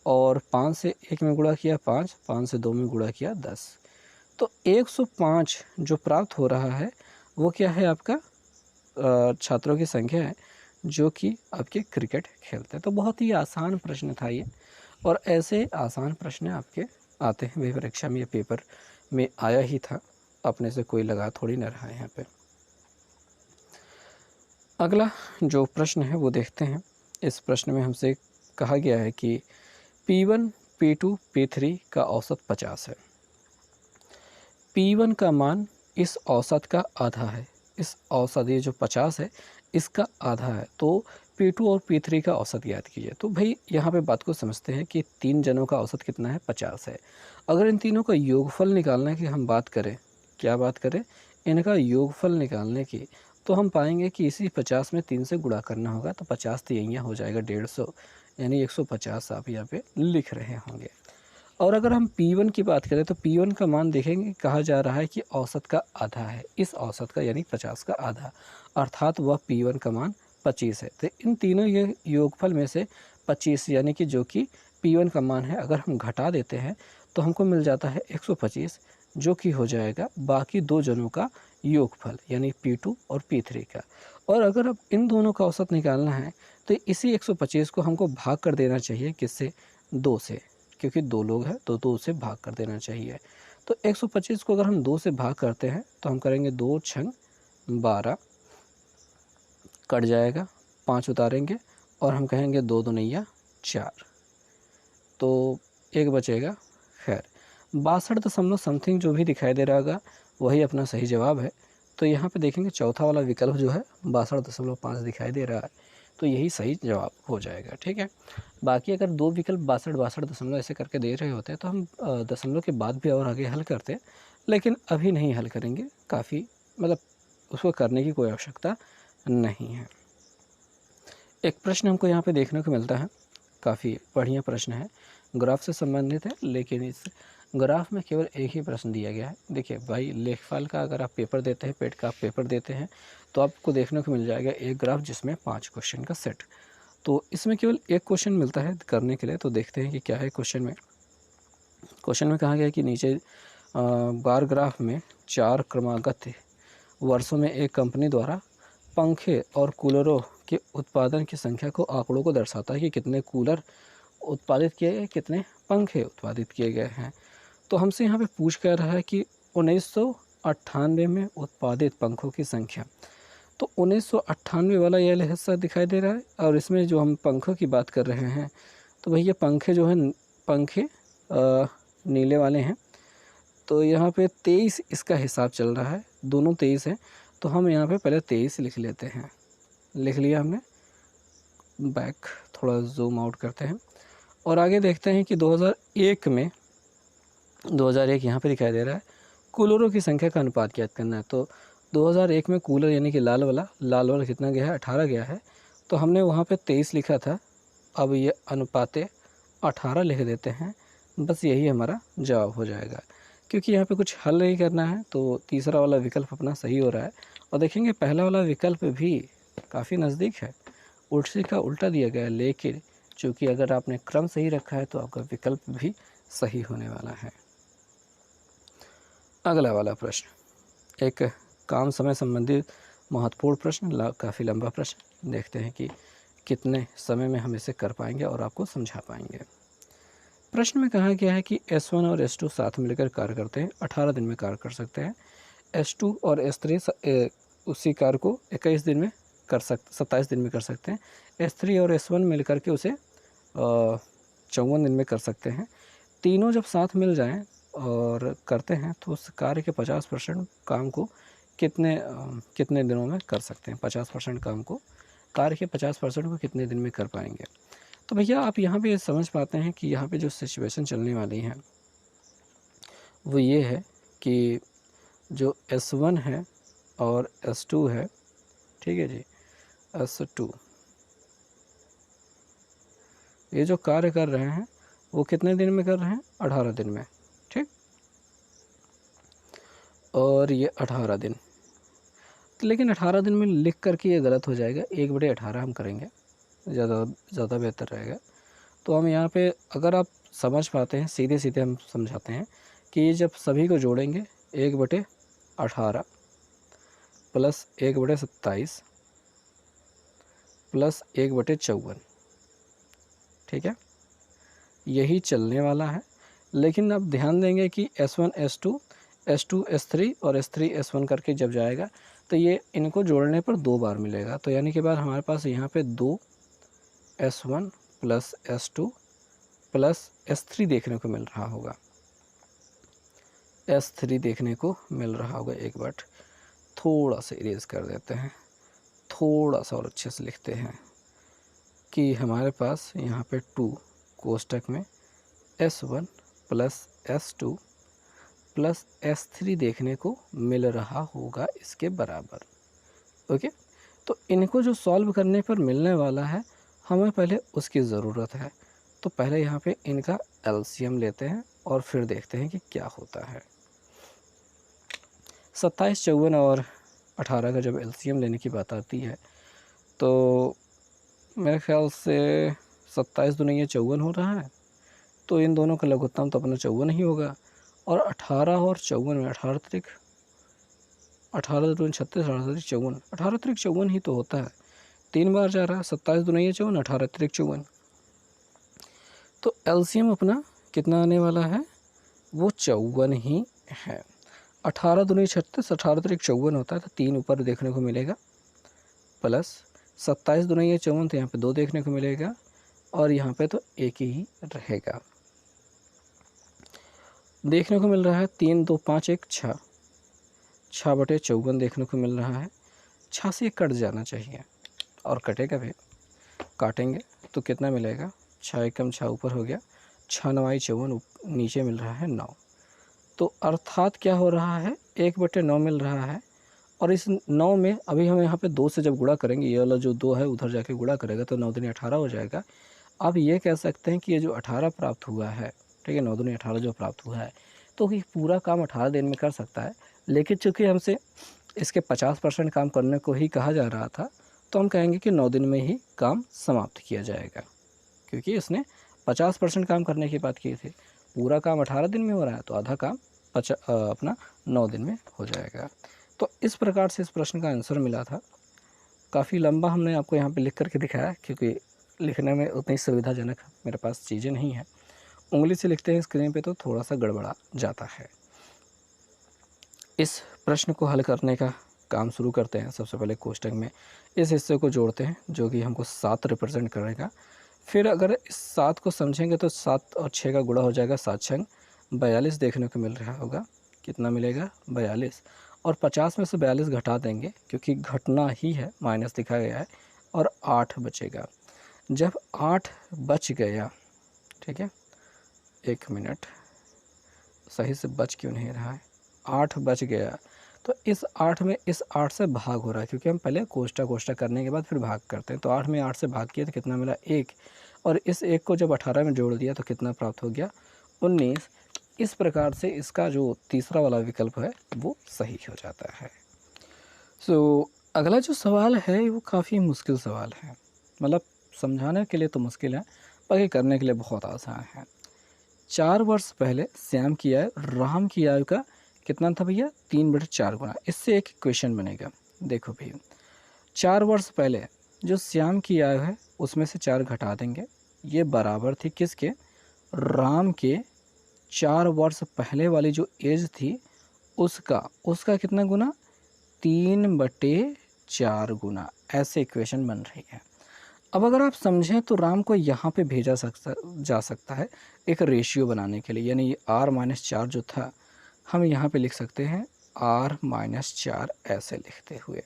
और 5 से 1 में गुणा किया 5, 5 से 2 में गुणा किया 10। तो 105 जो प्राप्त हो रहा है वो क्या है, आपका छात्रों की संख्या है जो कि आपके क्रिकेट खेलते हैं। तो बहुत ही आसान प्रश्न था ये, और ऐसे आसान प्रश्न आपके आते हैं भाई परीक्षा में, ये पेपर में आया ही था, अपने से कोई लगा थोड़ी न रहा है यहाँ पे। अगला जो प्रश्न है वो देखते हैं। इस प्रश्न में हमसे कहा गया है कि P1, P2, P3 का औसत 50 है। P1 का मान इस औसत का आधा है, इस औसत ये जो 50 है इसका आधा है, तो P2 और P3 का औसत ज्ञात कीजिए। तो भाई यहाँ पे बात को समझते हैं कि 3 जनों का औसत कितना है, 50 है। अगर इन तीनों का योगफल निकालने की हम बात करें, क्या बात करें, इनका योगफल निकालने की, तो हम पाएंगे कि इसी 50 में 3 से गुणा करना होगा, तो 50 तो यहीं हो जाएगा 150, यानी 150 आप यहाँ पे लिख रहे होंगे। और अगर हम P1 की बात करें तो P1 का मान देखेंगे, कहा जा रहा है कि औसत का आधा है, इस औसत का यानी 50 का आधा, अर्थात वह P1 का मान 25 है। तो इन तीनों ये योगफल में से 25 यानी कि जो कि P1 का मान है, अगर हम घटा देते हैं तो हमको मिल जाता है 125, जो कि हो जाएगा बाकी दो जनों का योगफल यानी P2 और P3 का। और अगर अब इन दोनों का औसत निकालना है तो इसी 125 को हमको भाग कर देना चाहिए, किससे, 2 से, क्योंकि 2 लोग हैं तो 2 से भाग कर देना चाहिए। तो 125 को अगर हम 2 से भाग करते हैं तो हम करेंगे 2 छंग 12, कट जाएगा, 5 उतारेंगे और हम कहेंगे 2 दूनिया 4, तो 1 बचेगा। खैर 62 दशमलव समथिंग जो भी दिखाई दे रहा होगा वही अपना सही जवाब है। तो यहाँ पे देखेंगे चौथा वाला विकल्प जो है 62.5 दिखाई दे रहा है, तो यही सही जवाब हो जाएगा। ठीक है, बाकी अगर दो विकल्प 62 दशमलव ऐसे करके दे रहे होते तो हम दशमलव के बाद भी और आगे हल करते, लेकिन अभी नहीं हल करेंगे, काफ़ी मतलब उसको करने की कोई आवश्यकता नहीं है। एक प्रश्न हमको यहाँ पे देखने को मिलता है, काफ़ी बढ़िया प्रश्न है, ग्राफ से संबंधित है, लेकिन इस ग्राफ में केवल एक ही प्रश्न दिया गया है। देखिए भाई, लेखपाल का अगर आप पेपर देते हैं, पेट का आप पेपर देते हैं, तो आपको देखने को मिल जाएगा एक ग्राफ जिसमें 5 क्वेश्चन का सेट। तो इसमें केवल एक क्वेश्चन मिलता है करने के लिए, तो देखते हैं कि क्या है क्वेश्चन में। क्वेश्चन में कहा गया कि नीचे बार ग्राफ में 4 क्रमागत वर्षों में एक कंपनी द्वारा पंखे और कूलरों के उत्पादन की संख्या को आंकड़ों को दर्शाता है कि कितने कूलर उत्पादित किए गए, कितने पंखे उत्पादित किए गए हैं। तो हमसे यहाँ पे पूछ कर रहा है कि 1998 में उत्पादित पंखों की संख्या। तो 1998 वाला ये हिस्सा दिखाई दे रहा है, और इसमें जो हम पंखों की बात कर रहे हैं तो भैया पंखे जो हैं, पंखे नीले वाले हैं, तो यहाँ पे 23 इसका हिसाब चल रहा है, दोनों 23 हैं, तो हम यहाँ पे पहले 23 लिख लेते हैं। लिख लिया हमने, बैक थोड़ा जूम आउट करते हैं और आगे देखते हैं कि 2001 में 2001 यहाँ पे दिखाई दे रहा है, कूलरों की संख्या का अनुपात ज्ञात करना है। तो 2001 में कूलर यानी कि लाल वाला कितना गया है, 18 गया है, तो हमने वहाँ पे 23 लिखा था, अब ये अनुपाते 18 लिख देते हैं, बस यही हमारा जवाब हो जाएगा। क्योंकि यहाँ पे कुछ हल नहीं करना है, तो तीसरा वाला विकल्प अपना सही हो रहा है। और देखेंगे पहला वाला विकल्प भी काफ़ी नज़दीक है, उल्टे का उल्टा दिया गया है, लेकिन चूँकि अगर आपने क्रम सही रखा है तो आपका विकल्प भी सही होने वाला है। अगला वाला प्रश्न एक काम समय संबंधित महत्वपूर्ण प्रश्न, काफ़ी लंबा प्रश्न, देखते हैं कि कितने समय में हम इसे कर पाएंगे और आपको समझा पाएंगे। प्रश्न में कहा गया है कि S1 और S2 साथ मिलकर कार्य करते हैं, 18 दिन में कार्य कर सकते हैं। S2 और S3 उसी कार्य को 27 दिन में कर सकते हैं। S3 और S1 मिलकर के उसे 54 दिन में कर सकते हैं। तीनों जब साथ मिल जाएं और करते हैं तो उस कार्य के 50% काम को कितने दिनों में कर सकते हैं, 50% काम को, कार्य के 50% को कितने दिन में कर पाएंगे। तो भैया आप यहाँ पे समझ पाते हैं कि यहाँ पे जो सिचुएशन चलने वाली है वो ये है कि जो S1 है और S2 है, ठीक है जी, S2 ये जो कार्य कर रहे हैं वो कितने दिन में कर रहे हैं, 18 दिन में, ठीक। और ये 18 दिन, लेकिन 18 दिन में लिख करके ये गलत हो जाएगा, 1/18 हम करेंगे, ज़्यादा बेहतर रहेगा। तो हम यहाँ पे अगर आप समझ पाते हैं, सीधे सीधे हम समझाते हैं कि ये जब सभी को जोड़ेंगे 1/18 प्लस 1/27 प्लस 1/54, ठीक है, यही चलने वाला है। लेकिन आप ध्यान देंगे कि S1 S2 S2 S3 और S3 S1 करके जब जाएगा तो ये इनको जोड़ने पर 2 बार मिलेगा, तो यानी कि बार हमारे पास यहाँ पे 2 S1 plus S2 plus S3 देखने को मिल रहा होगा, S3 देखने को मिल रहा होगा एक बार। थोड़ा सा इरेज कर देते हैं, थोड़ा सा और अच्छे से लिखते हैं कि हमारे पास यहाँ पे 2 कोष्टक में S1 plus S2 plus S3 देखने को मिल रहा होगा इसके बराबर। ओके, तो इनको जो सॉल्व करने पर मिलने वाला है हमें पहले उसकी ज़रूरत है। तो पहले यहाँ पे इनका एलसीएम लेते हैं और फिर देखते हैं कि क्या होता है। 27, 54 और 18 का जब एलसीएम लेने की बात आती है तो मेरे ख्याल से 27 दूनी 54 हो रहा है, तो इन दोनों का लघुत्तम तो अपना 54 ही होगा। और 18 और 54 में 18 त्रिक 18 दूनी 36, 18 त्रिक 54, 18 त्रिक 54 ही तो होता है, 3 बार जा रहा है। 27 दूनी 54, 18 त्रिक 54, तो एलसीएम अपना कितना आने वाला है, वो 54 ही है। 18 दूनी 36, 18 त्रिक 54 होता है, तो 3 ऊपर देखने को मिलेगा, प्लस 27 दूनी 54, तो यहाँ पे 2 देखने को मिलेगा और यहाँ पे तो 1 ही रहेगा। देखने को मिल रहा है 3 2 5 1 6, 6/54 देखने को मिल रहा है। 6 से कट जाना चाहिए और कटेगा भी, काटेंगे तो कितना मिलेगा, 6 एकम 6 ऊपर हो गया, 6 9 54, नीचे मिल रहा है 9। तो अर्थात क्या हो रहा है, 1/9 मिल रहा है। और इस 9 में अभी हम यहाँ पे 2 से जब गुणा करेंगे, ये वाला जो 2 है उधर जाके गुणा करेगा तो 9 दूनी 18 हो जाएगा। आप ये कह सकते हैं कि ये जो 18 प्राप्त हुआ है, ठीक है, 9 दूनी 18 जो प्राप्त हुआ है, तो ये पूरा काम 18 दिन में कर सकता है। लेकिन चूँकि हमसे इसके 50% काम करने को ही कहा जा रहा था, तो हम कहेंगे कि 9 दिन में ही काम समाप्त किया जाएगा, क्योंकि इसने 50% काम करने की बात की थी। पूरा काम 18 दिन में हो रहा है, तो आधा काम अपना 9 दिन में हो जाएगा। तो इस प्रकार से इस प्रश्न का आंसर मिला था। काफ़ी लंबा हमने आपको यहाँ पे लिख करके दिखाया, क्योंकि लिखने में उतनी सुविधाजनक मेरे पास चीज़ें नहीं हैं। उंगली से लिखते हैं स्क्रीन पे तो थोड़ा सा गड़बड़ा जाता है। इस प्रश्न को हल करने का काम शुरू करते हैं। सबसे पहले कोष्टक में इस हिस्से को जोड़ते हैं जो कि हमको 7 रिप्रेजेंट करेगा। फिर अगर इस 7 को समझेंगे तो 7 और 6 का गुणा हो जाएगा, 7 6 42 देखने को मिल रहा होगा। कितना मिलेगा, 42। और 50 में से 42 घटा देंगे क्योंकि घटना ही है, माइनस दिखा गया है, और 8 बचेगा। जब 8 बच गया, ठीक है, 1 मिनट, सही से बच क्यों नहीं रहा है, 8 बच गया, तो इस 8 में इस 8 से भाग हो रहा है, क्योंकि हम पहले कोष्टक करने के बाद फिर भाग करते हैं। तो 8 में 8 से भाग किया तो कितना मिला, 1। और इस 1 को जब 18 में जोड़ दिया तो कितना प्राप्त हो गया, 19। इस प्रकार से इसका जो तीसरा वाला विकल्प है वो सही हो जाता है। अगला जो सवाल है वो काफ़ी मुश्किल सवाल है, मतलब समझाने के लिए तो मुश्किल है, बाकी करने के लिए बहुत आसान है। 4 वर्ष पहले श्याम की आयु राम की आयु का कितना था भैया, 3/4 गुना। इससे एक इक्वेशन बनेगा। देखो भैया, 4 वर्ष पहले जो श्याम की आयु है उसमें से 4 घटा देंगे, ये बराबर थी किसके, राम के 4 वर्ष पहले वाली जो एज थी उसका कितना गुना, 3/4 गुना। ऐसे इक्वेशन बन रही है। अब अगर आप समझें तो राम को यहाँ पे भेजा जा सकता है एक रेशियो बनाने के लिए, यानी r-4 जो था हम यहाँ पे लिख सकते हैं r-4 ऐसे लिखते हुए,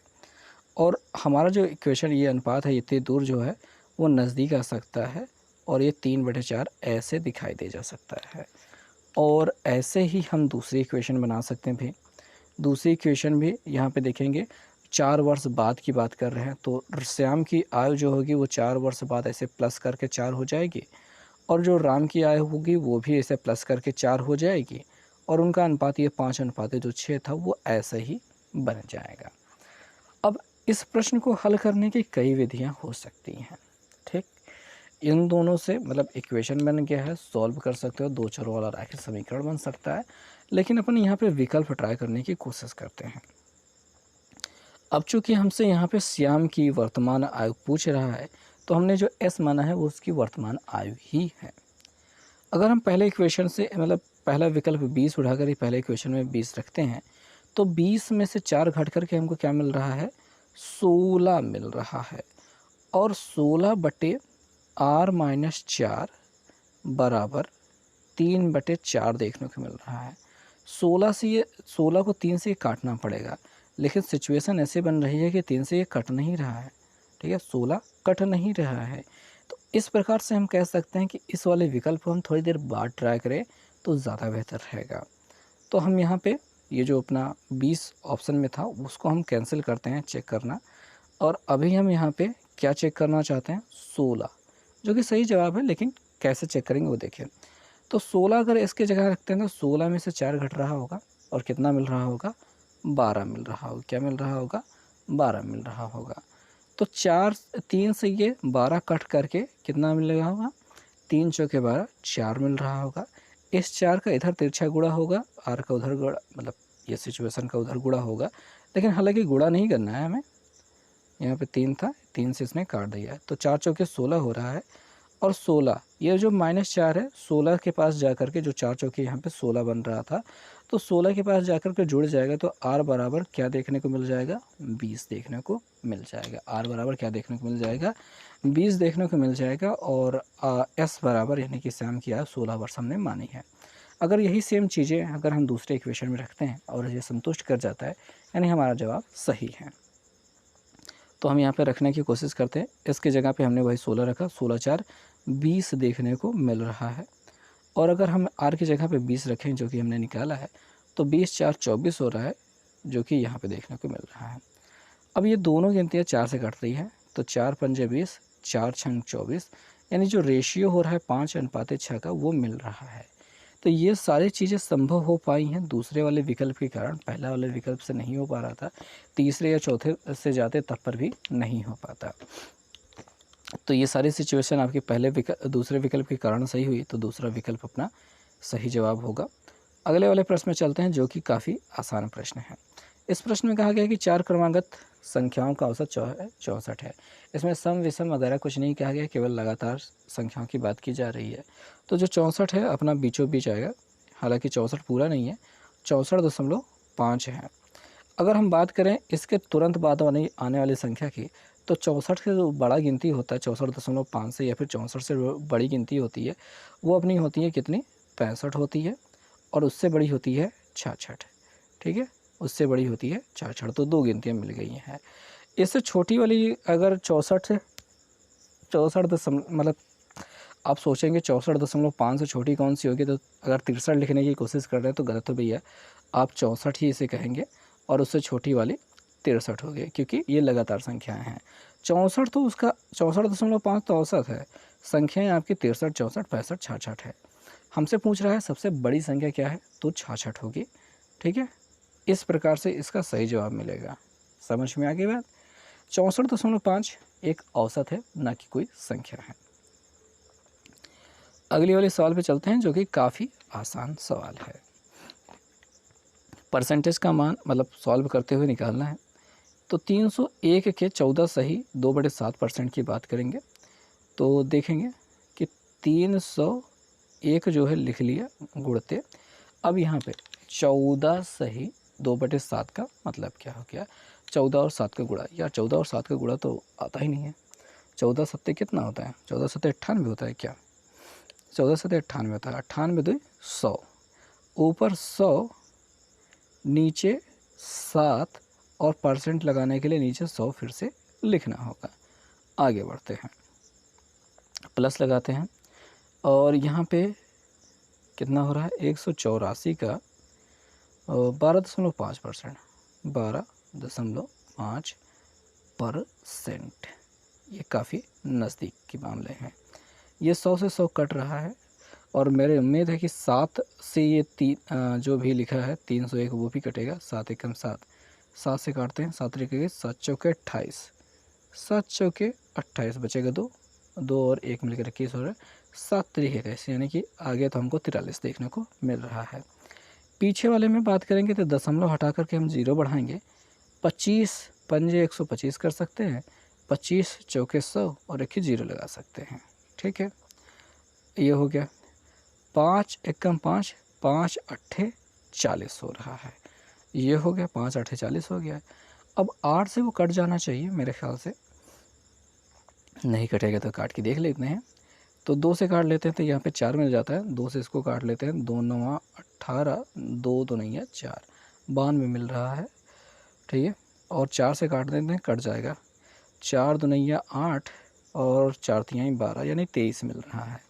और हमारा जो इक्वेशन, ये अनुपात है, इतनी दूर जो है वो नज़दीक आ सकता है और ये 3/4 ऐसे दिखाई दे जा सकता है। और ऐसे ही हम दूसरी इक्वेशन बना सकते हैं भी। दूसरी इक्वेशन भी यहाँ पे देखेंगे, 4 वर्ष बाद की बात कर रहे हैं, तो श्याम की आयु जो होगी वो 4 वर्ष बाद ऐसे प्लस करके 4 हो जाएगी, और जो राम की आयु होगी वो भी ऐसे प्लस करके 4 हो जाएगी, और उनका अनुपात ये 5:6 था वो ऐसे ही बन जाएगा। अब इस प्रश्न को हल करने की कई विधियाँ हो सकती हैं, ठीक। इन दोनों से मतलब इक्वेशन बन गया है, सॉल्व कर सकते हो, 2 चरों वाला रैखिक समीकरण बन सकता है, लेकिन अपन यहाँ पे विकल्प ट्राई करने की कोशिश करते हैं। अब चूंकि हमसे यहाँ पे श्याम की वर्तमान आयु पूछ रहा है, तो हमने जो s माना है वो उसकी वर्तमान आयु ही है। अगर हम पहले इक्वेशन से मतलब पहला विकल्प 20 उठाकर ही पहले इक्वेशन में 20 रखते हैं, तो 20 में से 4 घट करके हमको क्या मिल रहा है, 16 मिल रहा है। और 16/r-4 बराबर 3/4 देखने को मिल रहा है। 16 से ये 16 को 3 से काटना पड़ेगा, लेकिन सिचुएशन ऐसे बन रही है कि 3 से ये कट नहीं रहा है, ठीक है, 16 कट नहीं रहा है। तो इस प्रकार से हम कह सकते हैं कि इस वाले विकल्प को हम थोड़ी देर बाद ट्राई करें तो ज़्यादा बेहतर रहेगा। तो हम यहाँ पे ये जो अपना 20 ऑप्शन में था उसको हम कैंसिल करते हैं, चेक करना। और अभी हम यहाँ पे क्या चेक करना चाहते हैं, 16, जो कि सही जवाब है, लेकिन कैसे चेक करेंगे वो देखिए। तो 16 अगर इसके जगह रखते हैं तो 16 में से 4 घट रहा होगा और कितना मिल रहा होगा, 12 मिल रहा होगा। क्या मिल रहा होगा, 12 मिल रहा होगा। तो 3 से ये 12 कट करके कितना मिल रहा होगा, 3 चौके 12, 4 मिल रहा होगा। इस 4 का इधर तिरछा गुणा होगा, आर का उधर गुणा, मतलब ये सिचुएशन का उधर गुणा होगा, लेकिन हालांकि गुणा नहीं करना है हमें। यहाँ पे 3 था, 3 से इसने काट दिया है, तो 4 चौके 16 हो रहा है। और 16 ये जो -4 है, 16 के पास जाकर के जो 4 चौके यहाँ पे 16 बन रहा था, तो 16 के पास जाकर के जुड़ जाएगा, तो आर बराबर क्या देखने को मिल जाएगा, 20 देखने को मिल जाएगा। आर बराबर क्या देखने को मिल जाएगा, 20 देखने को मिल जाएगा। और एस बराबर यानी कि सैम की आयु 16 वर्ष हमने मानी है। अगर यही सेम चीज़ें अगर हम दूसरे इक्वेशन में रखते हैं और ये संतुष्ट कर जाता है, यानी हमारा जवाब सही है। तो हम यहाँ पे रखने की कोशिश करते हैं। इसके जगह पे हमने वही 16 रखा, 16 4 20 देखने को मिल रहा है। और अगर हम आर की जगह पे 20 रखें जो कि हमने निकाला है, तो 20 4 24 हो रहा है, जो कि यहाँ पे देखने को मिल रहा है। अब ये दोनों गिनतियाँ 4 से कट रही है, तो 4 पंजे 20, 4 छंग 24, यानी जो रेशियो हो रहा है 5:6 का वो मिल रहा है। तो ये सारी चीज़ें संभव हो पाई हैं दूसरे वाले विकल्प के कारण, पहला वाले विकल्प से नहीं हो पा रहा था, तीसरे या चौथे से जाते तब पर भी नहीं हो पाता। तो ये सारी सिचुएशन आपके दूसरे विकल्प के कारण सही हुई, तो दूसरा विकल्प अपना सही जवाब होगा। अगले वाले प्रश्न में चलते हैं, जो कि काफ़ी आसान प्रश्न है। इस प्रश्न में कहा गया कि 4 क्रमागत संख्याओं का औसत 64 है। इसमें सम विषम वगैरह कुछ नहीं कहा गया, केवल लगातार संख्याओं की बात की जा रही है। तो जो 64 है अपना बीचों बीच आएगा, हालांकि 64 पूरा नहीं है, 64.5 है। अगर हम बात करें इसके तुरंत बाद आने वाली संख्या की, तो 64 से जो बड़ा गिनती होता है 64.5 से, या फिर 64 से बड़ी गिनती होती है, वो अपनी होती है कितनी, 65 होती है। और उससे बड़ी होती है 66, ठीक है, उससे बड़ी होती है 66। तो 2 गिनतियाँ मिल गई हैं। इससे छोटी वाली अगर 64 मतलब आप सोचेंगे 64.5 से छोटी कौन सी होगी, तो अगर 63 लिखने की कोशिश कर रहे हैं तो गलत हो भैया, आप 64 ही इसे कहेंगे, और उससे छोटी वाली 63 होगी, क्योंकि ये लगातार संख्याएं हैं। 64 तो उसका 64.5 तो औसत है, संख्याएं आपकी 63, 64, 65, 66 है। हमसे पूछ रहा है सबसे बड़ी संख्या क्या है, तो 66 होगी, ठीक है। इस प्रकार से इसका सही जवाब मिलेगा। समझ में आ गई बात। 64.5 एक औसत है, ना कि कोई संख्या है। अगली वाले सवाल पे चलते हैं, जो कि काफ़ी आसान सवाल है। परसेंटेज का मान मतलब सॉल्व करते हुए निकालना है। तो 301 के 14 सही 2/7% की बात करेंगे, तो देखेंगे कि 301 जो है लिख लिया गुणते। अब यहाँ पे 14 सही 2/7 का मतलब क्या हो गया, 14 और 7 का गुणा। यार 14 और 7 का गुणा तो आता ही नहीं है। 14 सत्ते कितना होता है, 14 सत्ते 98 होता है क्या, 14 सत्ते 98 होता है, 98 2 100, ऊपर 100 नीचे 7 और परसेंट लगाने के लिए नीचे 100 फिर से लिखना होगा। आगे बढ़ते हैं, प्लस लगाते हैं, और यहाँ पे कितना हो रहा है, 184 का 12.5%, 12.5%, ये काफ़ी नज़दीक के मामले हैं। ये 100 से 100 कट रहा है, और मेरी उम्मीद है कि 7 से ये जो भी लिखा है 301 वो भी कटेगा। 7 एकम 7, 7 से काटते हैं, 7 लिखेंगे, 7 चौके 28, 7 चौके 28 बचेगा 2, 2 और 1 मिलकर 21 हो रहा है, 7 तरीके कैसे, यानी कि आगे तो हमको 43 देखने को मिल रहा है। पीछे वाले में बात करेंगे तो दशमलव हटा करके हम 0 बढ़ाएंगे। 25 पंजे 125 कर सकते हैं, 25 चौके 100 और एक ही 0 लगा सकते हैं, ठीक है। ये हो गया 5 एकम 5, 5 अट्ठे 40 हो रहा है, ये हो गया 5 अट्ठे 40 हो गया। अब 8 से वो कट जाना चाहिए मेरे ख्याल से, नहीं कटेगा तो काट के देख लेते हैं। तो 2 से काट लेते हैं तो यहाँ पे 4 मिल जाता है, 2 से इसको काट लेते हैं, 2 9 18, 2 तो नहीं है 4, 92 मिल रहा है, ठीक है, और 4 से काट देते हैं, कट जाएगा। 4 दूनिया 8 और 4 तिहाई 12 यानी 23 मिल रहा है।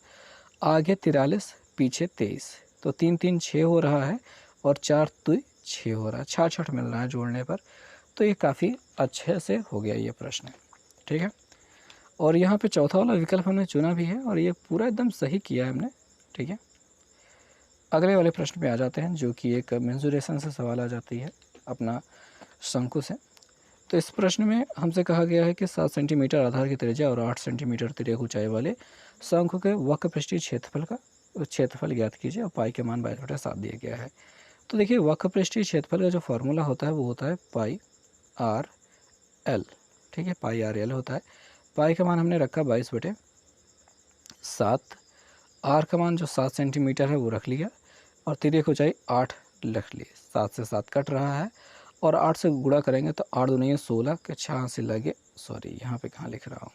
आगे 43 पीछे 23, तो 3 3 6 हो रहा है और 4 2 6 हो रहा है, 66 मिल रहा है जोड़ने पर। तो ये काफ़ी अच्छे से हो गया ये प्रश्न, ठीक है। और यहाँ पे चौथा वाला विकल्प हमने चुना भी है और ये पूरा एकदम सही किया है हमने, ठीक है। अगले वाले प्रश्न पे आ जाते हैं, जो कि एक मेंसुरेशन से सवाल आ जाती है अपना शंकु से। तो इस प्रश्न में हमसे कहा गया है कि 7 सेंटीमीटर आधार की त्रिज्या और 8 सेंटीमीटर तिर्यक ऊंचाई वाले शंकु के वक्र पृष्ठीय क्षेत्रफल ज्ञात कीजिए और पाई के मान 22/7 दिया गया है। तो देखिए, वक्र पृष्ठीय क्षेत्रफल का जो फॉर्मूला होता है वो होता है पाई आर एल, ठीक है, पाई आर एल होता है। पाई का मान हमने रखा 22/7, आर का मान जो 7 सेंटीमीटर है वो रख लिया और तिर्यक ऊंचाई 8 रख ली। 7 से 7 कट रहा है और 8 से गुणा करेंगे तो 8 दूनी 16 के 6 से लगे, सॉरी यहाँ पे कहाँ लिख रहा हूँ,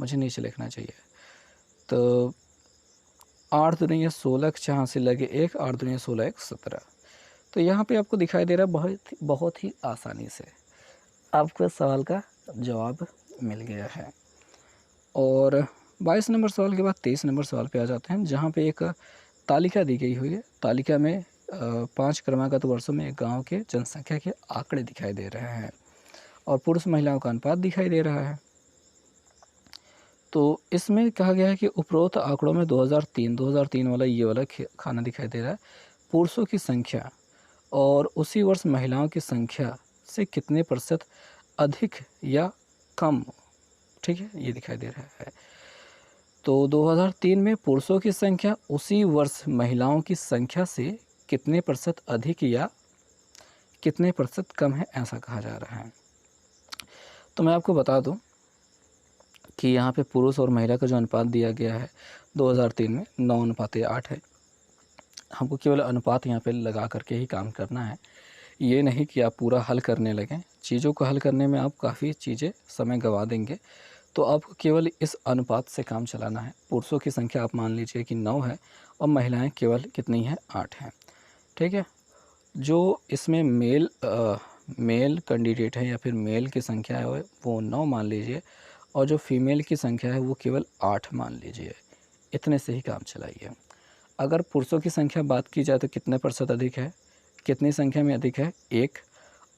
मुझे नीचे लिखना चाहिए। तो 8 दूनी 16 के 6 से लगे 1, 8 दूनी 16 1 17। तो यहाँ पे आपको दिखाई दे रहा है बहुत ही आसानी से आपको सवाल का जवाब मिल गया है। और 22 नंबर सवाल के बाद 23 नंबर सवाल पे आ जाते हैं, जहाँ पे एक तालिका दी गई हुई है। तालिका में 5 क्रमागत वर्षों में एक गांव के जनसंख्या के आंकड़े दिखाई दे रहे हैं और पुरुष महिलाओं का अनुपात दिखाई दे रहा है। तो इसमें कहा गया है कि उपरोक्त आंकड़ों में 2003 वाला ये वाला खाना दिखाई दे रहा है। पुरुषों की संख्या और उसी वर्ष महिलाओं की संख्या से कितने प्रतिशत अधिक या कम, ठीक है, ये दिखाई दे रहा है। तो 2003 में पुरुषों की संख्या उसी वर्ष महिलाओं की संख्या से कितने प्रतिशत अधिक या कितने प्रतिशत कम है, ऐसा कहा जा रहा है। तो मैं आपको बता दूं कि यहाँ पे पुरुष और महिला का जो अनुपात दिया गया है 2003 में 9:8 है। हमको केवल अनुपात यहाँ पे लगा करके ही काम करना है, ये नहीं कि आप पूरा हल करने लगें। चीज़ों को हल करने में आप काफ़ी चीज़ें समय गंवा देंगे, तो आपको केवल इस अनुपात से काम चलाना है। पुरुषों की संख्या आप मान लीजिए कि 9 है और महिलाएं केवल कितनी हैं, 8 हैं, ठीक है। जो इसमें मेल कैंडिडेट है या फिर मेल की संख्या है वो 9 मान लीजिए और जो फीमेल की संख्या है वो केवल 8 मान लीजिए। इतने से ही काम चलाइए। अगर पुरुषों की संख्या बात की जाए तो कितने प्रतिशत अधिक है, कितनी संख्या में अधिक है, 1।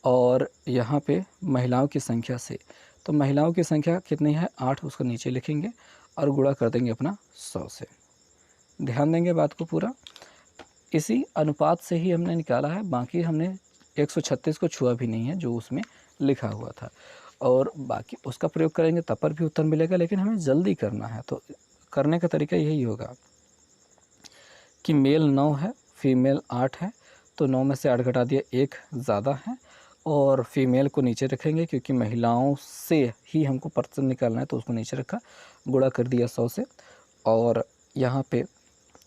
और यहाँ पे महिलाओं की संख्या से, तो महिलाओं की संख्या कितनी है, 8, उसको नीचे लिखेंगे और गुणा कर देंगे अपना 100 से। ध्यान देंगे बात को पूरा, इसी अनुपात से ही हमने निकाला है। बाकी हमने 136 को छुआ भी नहीं है जो उसमें लिखा हुआ था, और बाकी उसका प्रयोग करेंगे तब पर भी उत्तर मिलेगा, लेकिन हमें जल्दी करना है। तो करने का तरीका यही होगा कि मेल 9 है, फीमेल 8 है, तो 9 में से 8 घटा दिया, 1 ज़्यादा है, और फीमेल को नीचे रखेंगे क्योंकि महिलाओं से ही हमको प्रतिशत निकालना है, तो उसको नीचे रखा, गुणा कर दिया 100 से। और यहाँ पे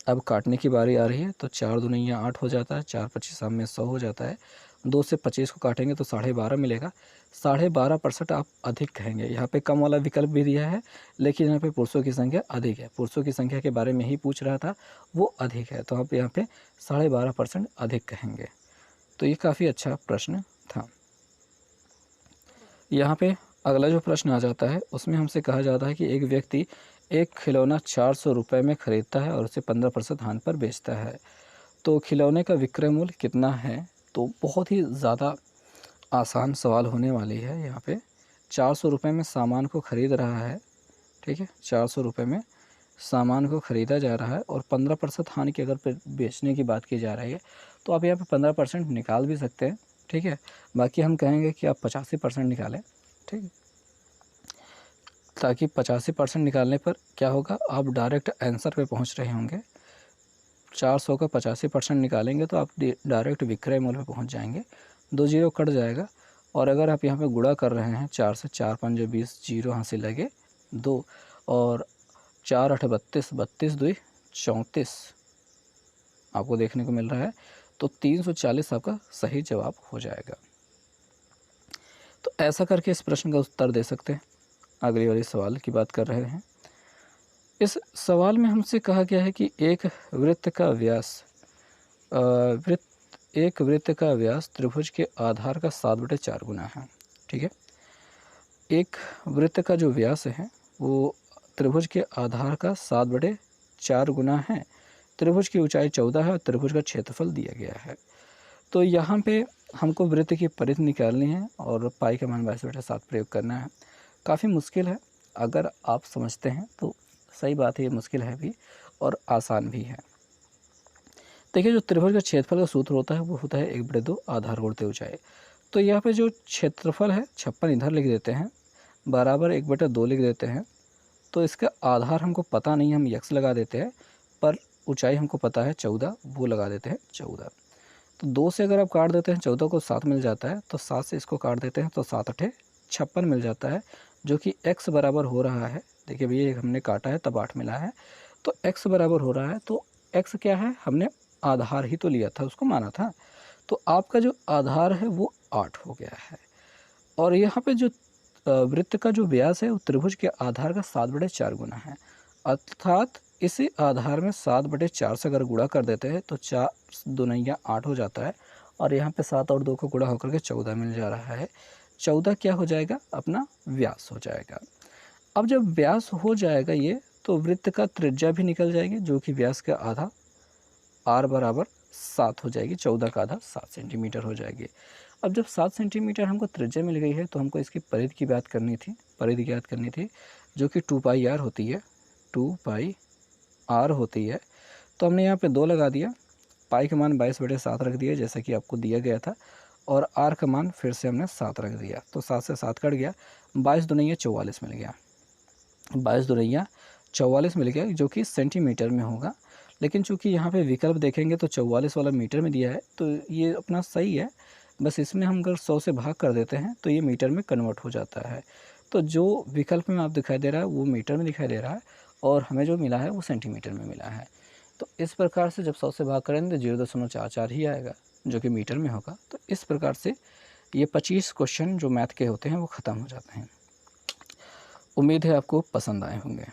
अब काटने की बारी आ रही है, तो 4 दूनी 8 हो जाता है, 4 25 में 100 हो जाता है। 2 से 25 को काटेंगे तो 12.5 मिलेगा। 12.5% आप अधिक कहेंगे। यहाँ पे कम वाला विकल्प भी दिया है, लेकिन यहाँ पे पुरुषों की संख्या अधिक है। पुरुषों की संख्या के बारे में ही पूछ रहा था, वो अधिक है, तो आप यहाँ पे 12.5% अधिक कहेंगे। तो ये काफ़ी अच्छा प्रश्न था। यहाँ पे अगला जो प्रश्न आ जाता है उसमें हमसे कहा जाता है कि एक व्यक्ति एक खिलौना 400 रुपये में ख़रीदता है और उसे 15% हानि पर बेचता है, तो खिलौने का विक्रय मूल्य कितना है। तो बहुत ही ज़्यादा आसान सवाल होने वाली है। यहाँ पे 400 रुपये में सामान को ख़रीद रहा है, ठीक है, 400 रुपये में सामान को ख़रीदा जा रहा है और 15% हानि की अगर बेचने की बात की जा रही है, तो आप यहाँ पे 15% निकाल भी सकते हैं, ठीक है। बाकी हम कहेंगे कि आप 85% निकालें, ठीक है, ताकि 85% निकालने पर क्या होगा, आप डायरेक्ट आंसर पे पहुंच रहे होंगे। 400 का 85% निकालेंगे तो आप डायरेक्ट विक्रय मूल्य पे पहुंच जाएंगे। 2 जीरो कट जाएगा, और अगर आप यहाँ पे गुणा कर रहे हैं 4 से, 4 5 20, जीरो यहाँ से लगे 2, और 4 8 32, 32 2 34 आपको देखने को मिल रहा है, तो 340 आपका सही जवाब हो जाएगा। तो ऐसा करके इस प्रश्न का उत्तर दे सकते हैं। अगले वाले सवाल की बात कर रहे हैं। इस सवाल में हमसे कहा गया है कि एक वृत्त का व्यास एक वृत्त का व्यास त्रिभुज के आधार का 7/4 गुना है। ठीक है, एक वृत्त का जो व्यास है वो त्रिभुज के आधार का 7/4 गुना है। त्रिभुज की ऊंचाई 14 है और त्रिभुज का क्षेत्रफल दिया गया है। तो यहाँ पे हमको वृत्त की परिधि निकालनी है और पाई का मान 22/7 प्रयोग करना है। काफ़ी मुश्किल है, अगर आप समझते हैं तो सही बात है, ये मुश्किल है भी और आसान भी है। देखिए, जो त्रिभुज का क्षेत्रफल का सूत्र होता है वो होता है 1/2 आधार गुणित ऊंचाई। तो यहाँ पे जो क्षेत्रफल है 56 इधर लिख देते हैं, बराबर 1/2 लिख देते हैं। तो इसका आधार हमको पता नहीं, हम x लगा देते हैं, पर ऊंचाई हमको पता है 14, वो लगा देते हैं 14। तो 2 से अगर आप काट देते हैं 14 को 7 मिल जाता है, तो 7 से इसको काट देते हैं तो 7 8 56 मिल जाता है, जो कि x बराबर हो रहा है। देखिए भैया, हमने काटा है तब 8 मिला है, तो x बराबर हो रहा है। तो x क्या है, हमने आधार ही तो लिया था, उसको माना था। तो आपका जो आधार है वो 8 हो गया है। और यहाँ पे जो वृत्त का जो व्यास है वो त्रिभुज के आधार का 7/4 गुना है, अर्थात इसी आधार में 7/4 से अगर गुणा कर देते हैं तो 4 दूनिया 8 हो जाता है, और यहाँ पे 7 और 2 को गुणा होकर के 14 मिल जा रहा है। 14 क्या हो जाएगा, अपना व्यास हो जाएगा। अब जब व्यास हो जाएगा ये, तो वृत्त का त्रिज्या भी निकल जाएगी, जो कि व्यास का आधा r बराबर 7 हो जाएगी, 14 का आधा 7 सेंटीमीटर हो जाएगी। अब जब 7 सेंटीमीटर हमको त्रिज्या मिल गई है तो हमको इसकी परिधि की बात करनी थी, परिधि ज्ञात करनी थी, जो कि 2πr होती है, 2πr होती है। तो हमने यहाँ पे 2 लगा दिया, पाई का मान 22/7 रख दिया जैसा कि आपको दिया गया था, और r का मान फिर से हमने 7 रख दिया। तो 7 से 7 कट गया, 22 दूनिया 44 मिल गया, 22 दूनिया 44 मिल गया, जो कि सेंटीमीटर में होगा। लेकिन चूंकि यहाँ पे विकल्प देखेंगे तो 44 वाला मीटर में दिया है, तो ये अपना सही है। बस इसमें हम अगर 100 से भाग कर देते हैं तो ये मीटर में कन्वर्ट हो जाता है। तो जो विकल्प में आप दिखाई दे रहा है वो मीटर में दिखाई दे रहा है, और हमें जो मिला है वो सेंटीमीटर में मिला है। तो इस प्रकार से जब 100 से भाग करेंगे तो 0.44 ही आएगा, जो कि मीटर में होगा। तो इस प्रकार से ये 25 क्वेश्चन जो मैथ के होते हैं वो ख़त्म हो जाते हैं। उम्मीद है आपको पसंद आए होंगे।